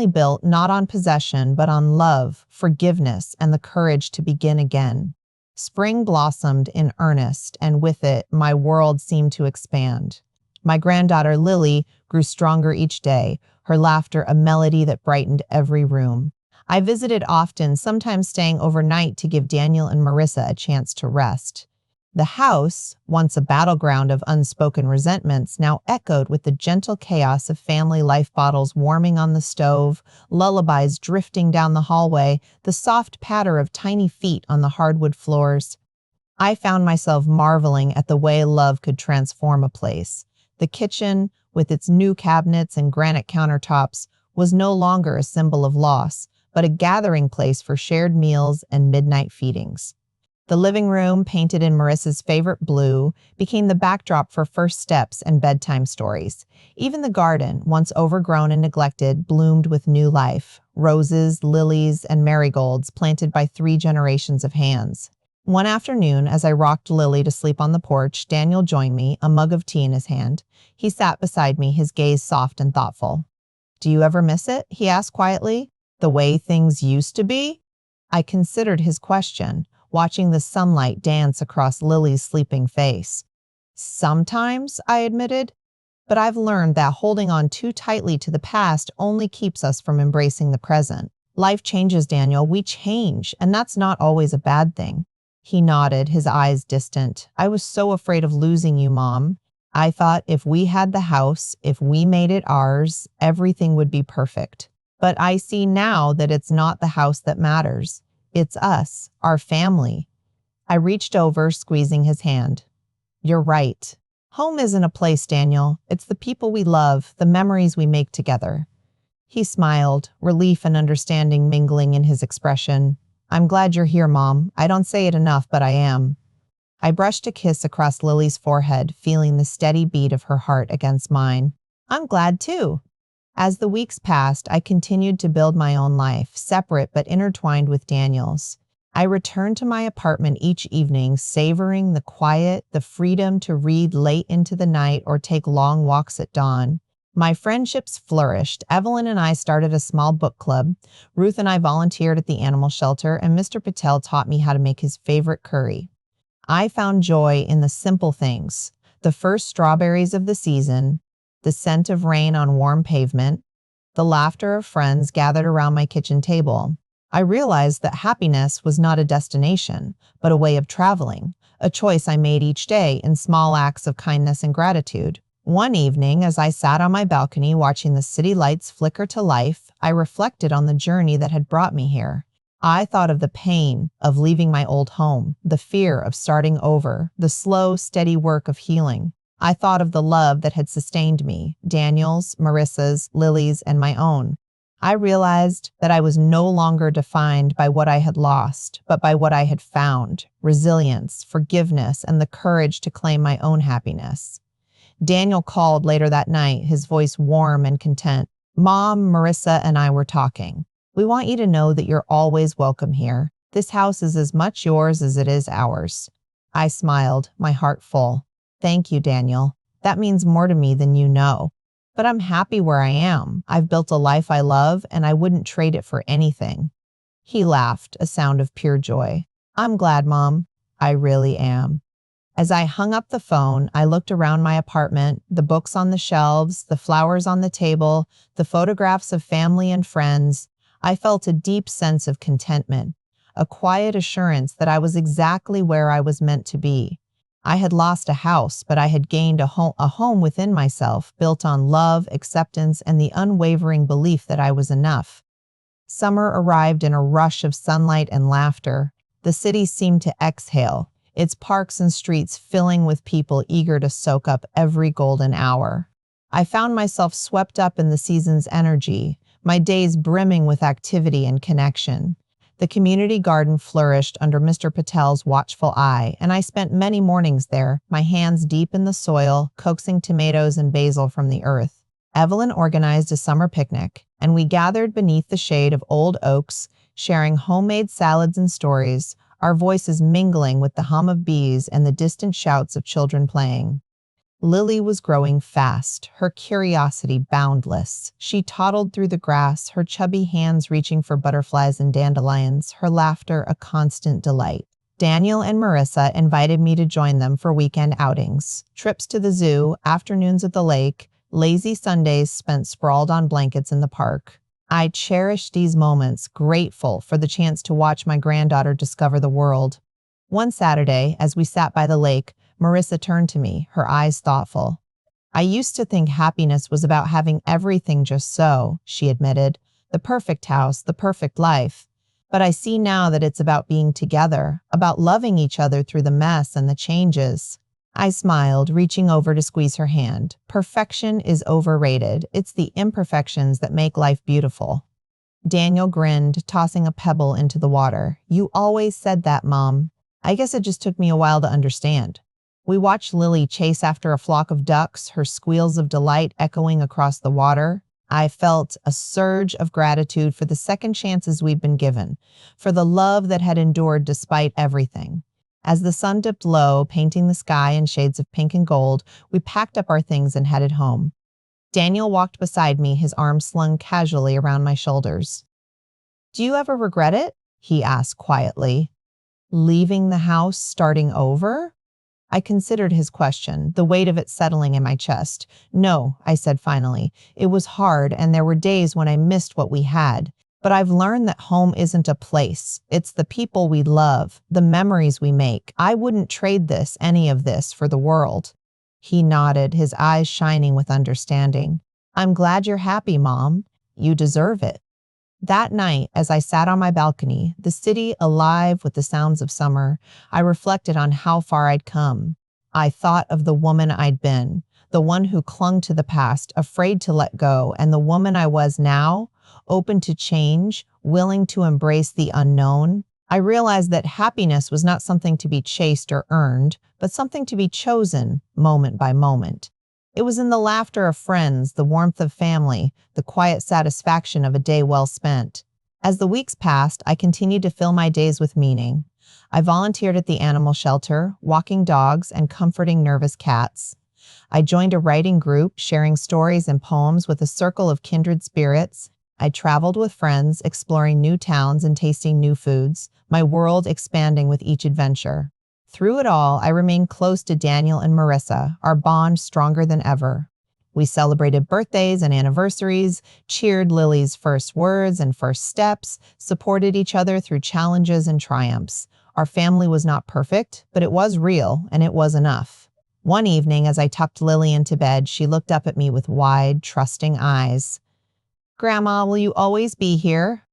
built not on possession, but on love, forgiveness, and the courage to begin again. Spring blossomed in earnest, and with it, my world seemed to expand. My granddaughter Lily grew stronger each day, her laughter a melody that brightened every room. I visited often, sometimes staying overnight to give Daniel and Marissa a chance to rest. The house, once a battleground of unspoken resentments, now echoed with the gentle chaos of family life bottles warming on the stove, lullabies drifting down the hallway, the soft patter of tiny feet on the hardwood floors. I found myself marveling at the way love could transform a place. The kitchen, with its new cabinets and granite countertops, was no longer a symbol of loss, but a gathering place for shared meals and midnight feedings. The living room, painted in Marissa's favorite blue, became the backdrop for first steps and bedtime stories. Even the garden, once overgrown and neglected, bloomed with new life. Roses, lilies, and marigolds planted by 3 generations of hands. One afternoon, as I rocked Lily to sleep on the porch, Daniel joined me, a mug of tea in his hand. He sat beside me, his gaze soft and thoughtful. Do you ever miss it? He asked quietly. The way things used to be? I considered his question, watching the sunlight dance across Lily's sleeping face. Sometimes, I admitted, but I've learned that holding on too tightly to the past only keeps us from embracing the present. Life changes, Daniel. We change, and that's not always a bad thing. He nodded, his eyes distant. I was so afraid of losing you, Mom. I thought if we had the house, if we made it ours, everything would be perfect. But I see now that it's not the house that matters. It's us, our family. I reached over, squeezing his hand. You're right. Home isn't a place, Daniel. It's the people we love, the memories we make together. He smiled, relief and understanding mingling in his expression. I'm glad you're here, Mom. I don't say it enough, but I am. I brushed a kiss across Lily's forehead, feeling the steady beat of her heart against mine. I'm glad too. As the weeks passed, I continued to build my own life, separate but intertwined with Daniel's. I returned to my apartment each evening, savoring the quiet, the freedom to read late into the night or take long walks at dawn. My friendships flourished. Evelyn and I started a small book club. Ruth and I volunteered at the animal shelter, and Mr. Patel taught me how to make his favorite curry. I found joy in the simple things: the first strawberries of the season, the scent of rain on warm pavement, the laughter of friends gathered around my kitchen table. I realized that happiness was not a destination, but a way of traveling, a choice I made each day in small acts of kindness and gratitude. One evening, as I sat on my balcony watching the city lights flicker to life, I reflected on the journey that had brought me here. I thought of the pain of leaving my old home, the fear of starting over, the slow, steady work of healing. I thought of the love that had sustained me, Daniel's, Marissa's, Lily's, and my own. I realized that I was no longer defined by what I had lost, but by what I had found: resilience, forgiveness, and the courage to claim my own happiness. Daniel called later that night, his voice warm and content. "Mom, Marissa, and I were talking. We want you to know that you're always welcome here. This house is as much yours as it is ours." I smiled, my heart full. "Thank you, Daniel. That means more to me than you know. But I'm happy where I am. I've built a life I love, and I wouldn't trade it for anything." He laughed, a sound of pure joy. "I'm glad, Mom. I really am." As I hung up the phone, I looked around my apartment, the books on the shelves, the flowers on the table, the photographs of family and friends. I felt a deep sense of contentment, a quiet assurance that I was exactly where I was meant to be. I had lost a house, but I had gained a home within myself, built on love, acceptance, and the unwavering belief that I was enough. Summer arrived in a rush of sunlight and laughter. The city seemed to exhale, its parks and streets filling with people eager to soak up every golden hour. I found myself swept up in the season's energy, my days brimming with activity and connection. The community garden flourished under Mr. Patel's watchful eye, and I spent many mornings there, my hands deep in the soil, coaxing tomatoes and basil from the earth. Evelyn organized a summer picnic, and we gathered beneath the shade of old oaks, sharing homemade salads and stories, our voices mingling with the hum of bees and the distant shouts of children playing. Lily was growing fast, her curiosity boundless. She toddled through the grass, her chubby hands reaching for butterflies and dandelions, her laughter a constant delight. Daniel and Marissa invited me to join them for weekend outings, trips to the zoo, afternoons at the lake, lazy Sundays spent sprawled on blankets in the park. I cherished these moments, grateful for the chance to watch my granddaughter discover the world. One Saturday, as we sat by the lake, Marissa turned to me, her eyes thoughtful. "I used to think happiness was about having everything just so," she admitted. "The perfect house, the perfect life. But I see now that it's about being together, about loving each other through the mess and the changes." I smiled, reaching over to squeeze her hand. "Perfection is overrated. It's the imperfections that make life beautiful." Daniel grinned, tossing a pebble into the water. "You always said that, Mom. I guess it just took me a while to understand." We watched Lily chase after a flock of ducks, her squeals of delight echoing across the water. I felt a surge of gratitude for the second chances we'd been given, for the love that had endured despite everything. As the sun dipped low, painting the sky in shades of pink and gold, we packed up our things and headed home. Daniel walked beside me, his arms slung casually around my shoulders. "Do you ever regret it?" he asked quietly. "Leaving the house, starting over?" I considered his question, the weight of it settling in my chest. "No," I said finally. "It was hard, and there were days when I missed what we had. But I've learned that home isn't a place. It's the people we love, the memories we make. I wouldn't trade any of this, for the world." He nodded, his eyes shining with understanding. "I'm glad you're happy, Mom. You deserve it." That night, as I sat on my balcony, the city alive with the sounds of summer, I reflected on how far I'd come. I thought of the woman I'd been, the one who clung to the past, afraid to let go, and the woman I was now, open to change, willing to embrace the unknown. I realized that happiness was not something to be chased or earned, but something to be chosen moment by moment. It was in the laughter of friends, the warmth of family, the quiet satisfaction of a day well spent. As the weeks passed, I continued to fill my days with meaning. I volunteered at the animal shelter, walking dogs and comforting nervous cats. I joined a writing group, sharing stories and poems with a circle of kindred spirits. I traveled with friends, exploring new towns and tasting new foods, my world expanding with each adventure. Through it all, I remained close to Daniel and Marissa, our bond stronger than ever. We celebrated birthdays and anniversaries, cheered Lily's first words and first steps, supported each other through challenges and triumphs. Our family was not perfect, but it was real, and it was enough. One evening, as I tucked Lily into bed, she looked up at me with wide, trusting eyes. "Grandma, will you always be here?"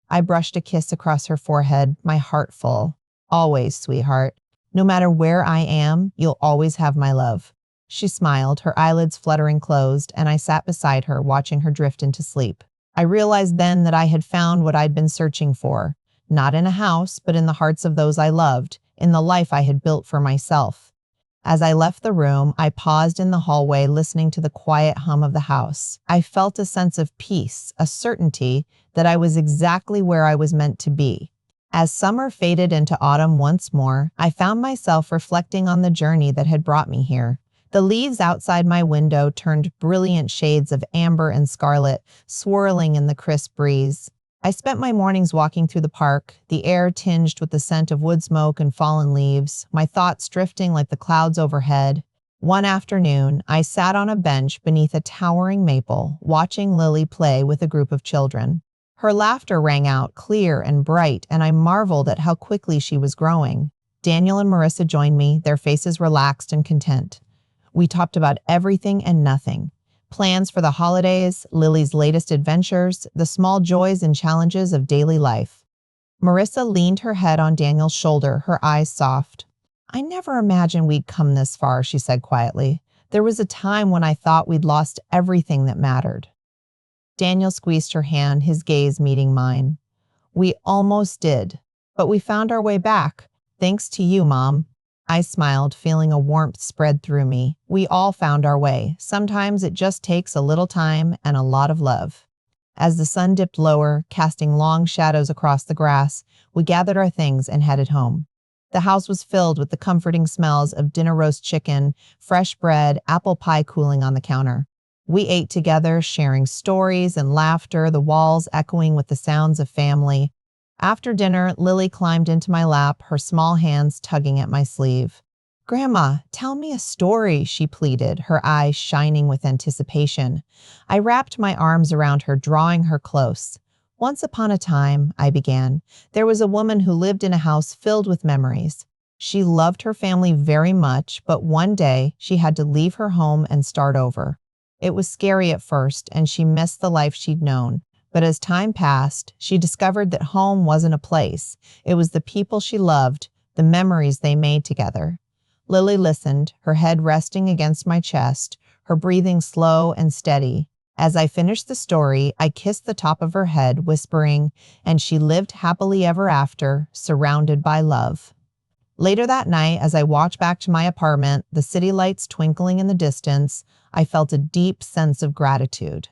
I brushed a kiss across her forehead, my heart full. "Always, sweetheart. No matter where I am, you'll always have my love." She smiled, her eyelids fluttering closed, and I sat beside her, watching her drift into sleep. I realized then that I had found what I'd been searching for, not in a house, but in the hearts of those I loved, in the life I had built for myself. As I left the room, I paused in the hallway, listening to the quiet hum of the house. I felt a sense of peace, a certainty that I was exactly where I was meant to be. As summer faded into autumn once more, I found myself reflecting on the journey that had brought me here. The leaves outside my window turned brilliant shades of amber and scarlet, swirling in the crisp breeze. I spent my mornings walking through the park, the air tinged with the scent of wood smoke and fallen leaves, my thoughts drifting like the clouds overhead. One afternoon, I sat on a bench beneath a towering maple, watching Lily play with a group of children. Her laughter rang out clear and bright, and I marveled at how quickly she was growing. Daniel and Marissa joined me, their faces relaxed and content. We talked about everything and nothing. Plans for the holidays, Lily's latest adventures, the small joys and challenges of daily life. Marissa leaned her head on Daniel's shoulder, her eyes soft. "I never imagined we'd come this far," she said quietly. "There was a time when I thought we'd lost everything that mattered." Daniel squeezed her hand, his gaze meeting mine. "We almost did, but we found our way back. Thanks to you, Mom." I smiled, feeling a warmth spread through me. We all found our way. Sometimes it just takes a little time and a lot of love. As the sun dipped lower, casting long shadows across the grass, we gathered our things and headed home. The house was filled with the comforting smells of dinner roast chicken, fresh bread, apple pie cooling on the counter. We ate together, sharing stories and laughter, the walls echoing with the sounds of family. After dinner, Lily climbed into my lap, her small hands tugging at my sleeve. "Grandma, tell me a story," she pleaded, her eyes shining with anticipation. I wrapped my arms around her, drawing her close. "Once upon a time," I began, "there was a woman who lived in a house filled with memories. She loved her family very much, but one day she had to leave her home and start over. It was scary at first, and she missed the life she'd known. But as time passed, she discovered that home wasn't a place. It was the people she loved, the memories they made together." Lily listened, her head resting against my chest, her breathing slow and steady. As I finished the story, I kissed the top of her head, whispering, "And she lived happily ever after, surrounded by love." Later that night, as I walked back to my apartment, the city lights twinkling in the distance, I felt a deep sense of gratitude.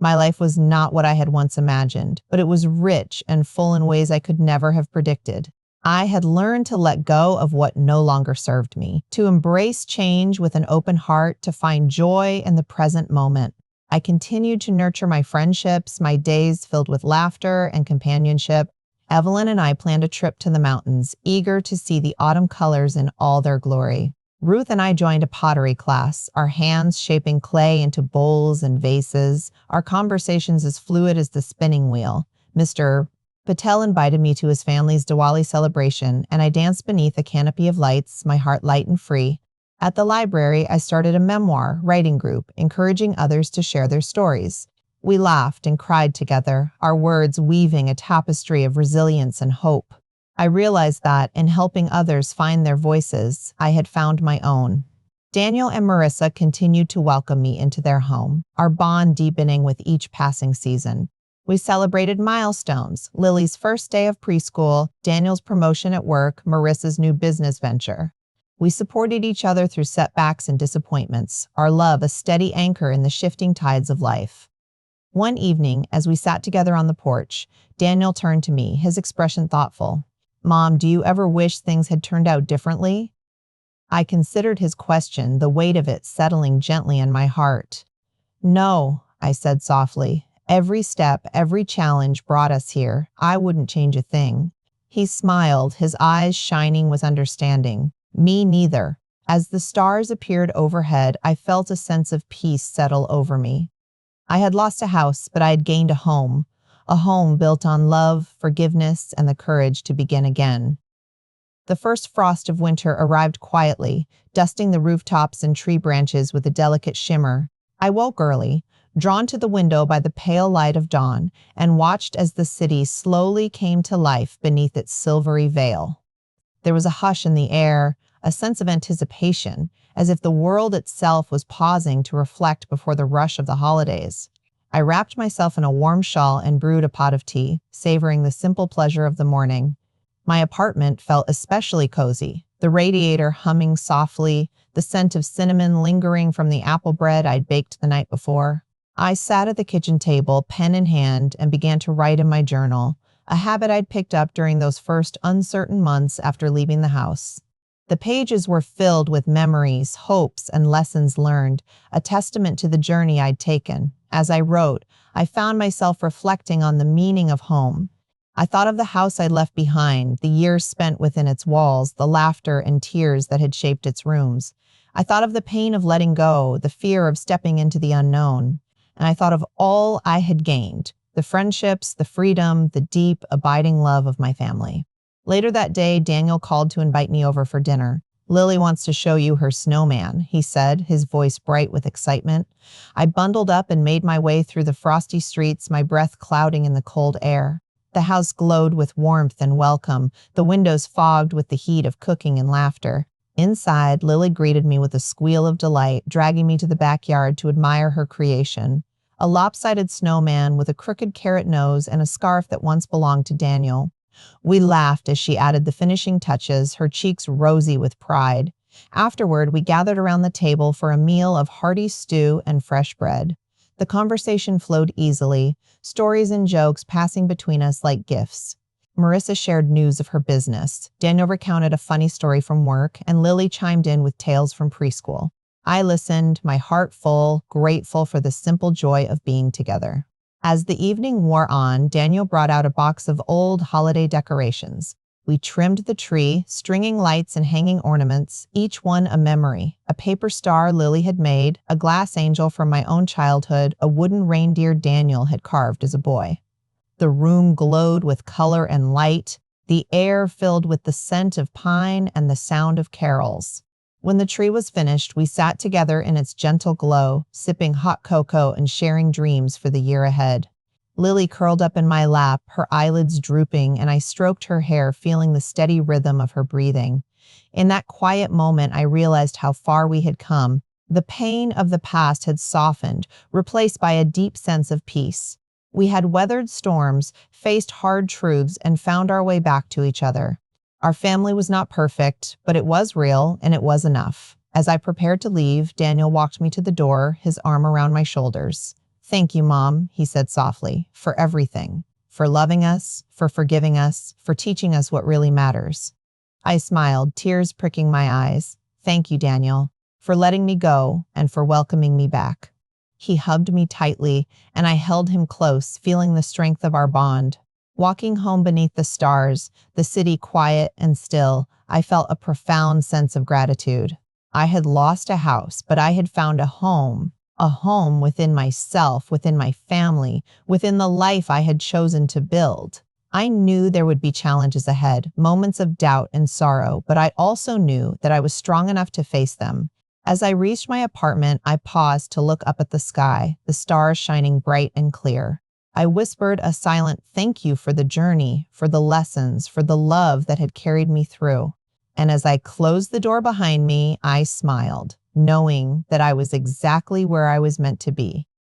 My life was not what I had once imagined, but it was rich and full in ways I could never have predicted. I had learned to let go of what no longer served me, to embrace change with an open heart, to find joy in the present moment. I continued to nurture my friendships, my days filled with laughter and companionship. Evelyn and I planned a trip to the mountains, eager to see the autumn colors in all their glory. Ruth and I joined a pottery class, our hands shaping clay into bowls and vases, our conversations as fluid as the spinning wheel. Mr. Patel invited me to his family's Diwali celebration, and I danced beneath a canopy of lights, my heart light and free. At the library, I started a memoir writing group, encouraging others to share their stories. We laughed and cried together, our words weaving a tapestry of resilience and hope. I realized that, in helping others find their voices, I had found my own. Daniel and Marissa continued to welcome me into their home, our bond deepening with each passing season. We celebrated milestones: Lily's first day of preschool, Daniel's promotion at work, Marissa's new business venture. We supported each other through setbacks and disappointments, our love a steady anchor in the shifting tides of life. One evening, as we sat together on the porch, Daniel turned to me, his expression thoughtful. "Mom, do you ever wish things had turned out differently?" I considered his question, the weight of it settling gently in my heart. "No," I said softly. "Every step, every challenge brought us here. I wouldn't change a thing." He smiled, his eyes shining with understanding. "Me neither." As the stars appeared overhead, I felt a sense of peace settle over me. I had lost a house, but I had gained a home built on love, forgiveness, and the courage to begin again. The first frost of winter arrived quietly, dusting the rooftops and tree branches with a delicate shimmer. I woke early, drawn to the window by the pale light of dawn, and watched as the city slowly came to life beneath its silvery veil. There was a hush in the air, a sense of anticipation, as if the world itself was pausing to reflect before the rush of the holidays. I wrapped myself in a warm shawl and brewed a pot of tea, savoring the simple pleasure of the morning. My apartment felt especially cozy, the radiator humming softly, the scent of cinnamon lingering from the apple bread I'd baked the night before. I sat at the kitchen table, pen in hand, and began to write in my journal, a habit I'd picked up during those first uncertain months after leaving the house. The pages were filled with memories, hopes, and lessons learned, a testament to the journey I'd taken. As I wrote, I found myself reflecting on the meaning of home. I thought of the house I'd left behind, the years spent within its walls, the laughter and tears that had shaped its rooms. I thought of the pain of letting go, the fear of stepping into the unknown. And I thought of all I had gained, the friendships, the freedom, the deep, abiding love of my family. Later that day, Daniel called to invite me over for dinner. "Lily wants to show you her snowman," he said, his voice bright with excitement. I bundled up and made my way through the frosty streets, my breath clouding in the cold air. The house glowed with warmth and welcome, the windows fogged with the heat of cooking and laughter. Inside, Lily greeted me with a squeal of delight, dragging me to the backyard to admire her creation. A lopsided snowman with a crooked carrot nose and a scarf that once belonged to Daniel. We laughed as she added the finishing touches, her cheeks rosy with pride. Afterward, we gathered around the table for a meal of hearty stew and fresh bread. The conversation flowed easily, stories and jokes passing between us like gifts. Marissa shared news of her business. Daniel recounted a funny story from work, and Lily chimed in with tales from preschool. I listened, my heart full, grateful for the simple joy of being together. As the evening wore on, Daniel brought out a box of old holiday decorations. We trimmed the tree, stringing lights and hanging ornaments, each one a memory. A paper star Lily had made, a glass angel from my own childhood, a wooden reindeer Daniel had carved as a boy. The room glowed with color and light, the air filled with the scent of pine and the sound of carols. When the tree was finished, we sat together in its gentle glow, sipping hot cocoa and sharing dreams for the year ahead. Lily curled up in my lap, her eyelids drooping, and I stroked her hair, feeling the steady rhythm of her breathing. In that quiet moment, I realized how far we had come. The pain of the past had softened, replaced by a deep sense of peace. We had weathered storms, faced hard truths, and found our way back to each other. Our family was not perfect, but it was real, and it was enough. As I prepared to leave, Daniel walked me to the door, his arm around my shoulders. "Thank you, Mom," he said softly, "for everything. For loving us, for forgiving us, for teaching us what really matters." I smiled, tears pricking my eyes. "Thank you, Daniel, for letting me go and for welcoming me back." He hugged me tightly, and I held him close, feeling the strength of our bond. Walking home beneath the stars, the city quiet and still, I felt a profound sense of gratitude. I had lost a house, but I had found a home within myself, within my family, within the life I had chosen to build. I knew there would be challenges ahead, moments of doubt and sorrow, but I also knew that I was strong enough to face them. As I reached my apartment, I paused to look up at the sky, the stars shining bright and clear. I whispered a silent thank you for the journey, for the lessons, for the love that had carried me through. And as I closed the door behind me, I smiled, knowing that I was exactly where I was meant to be.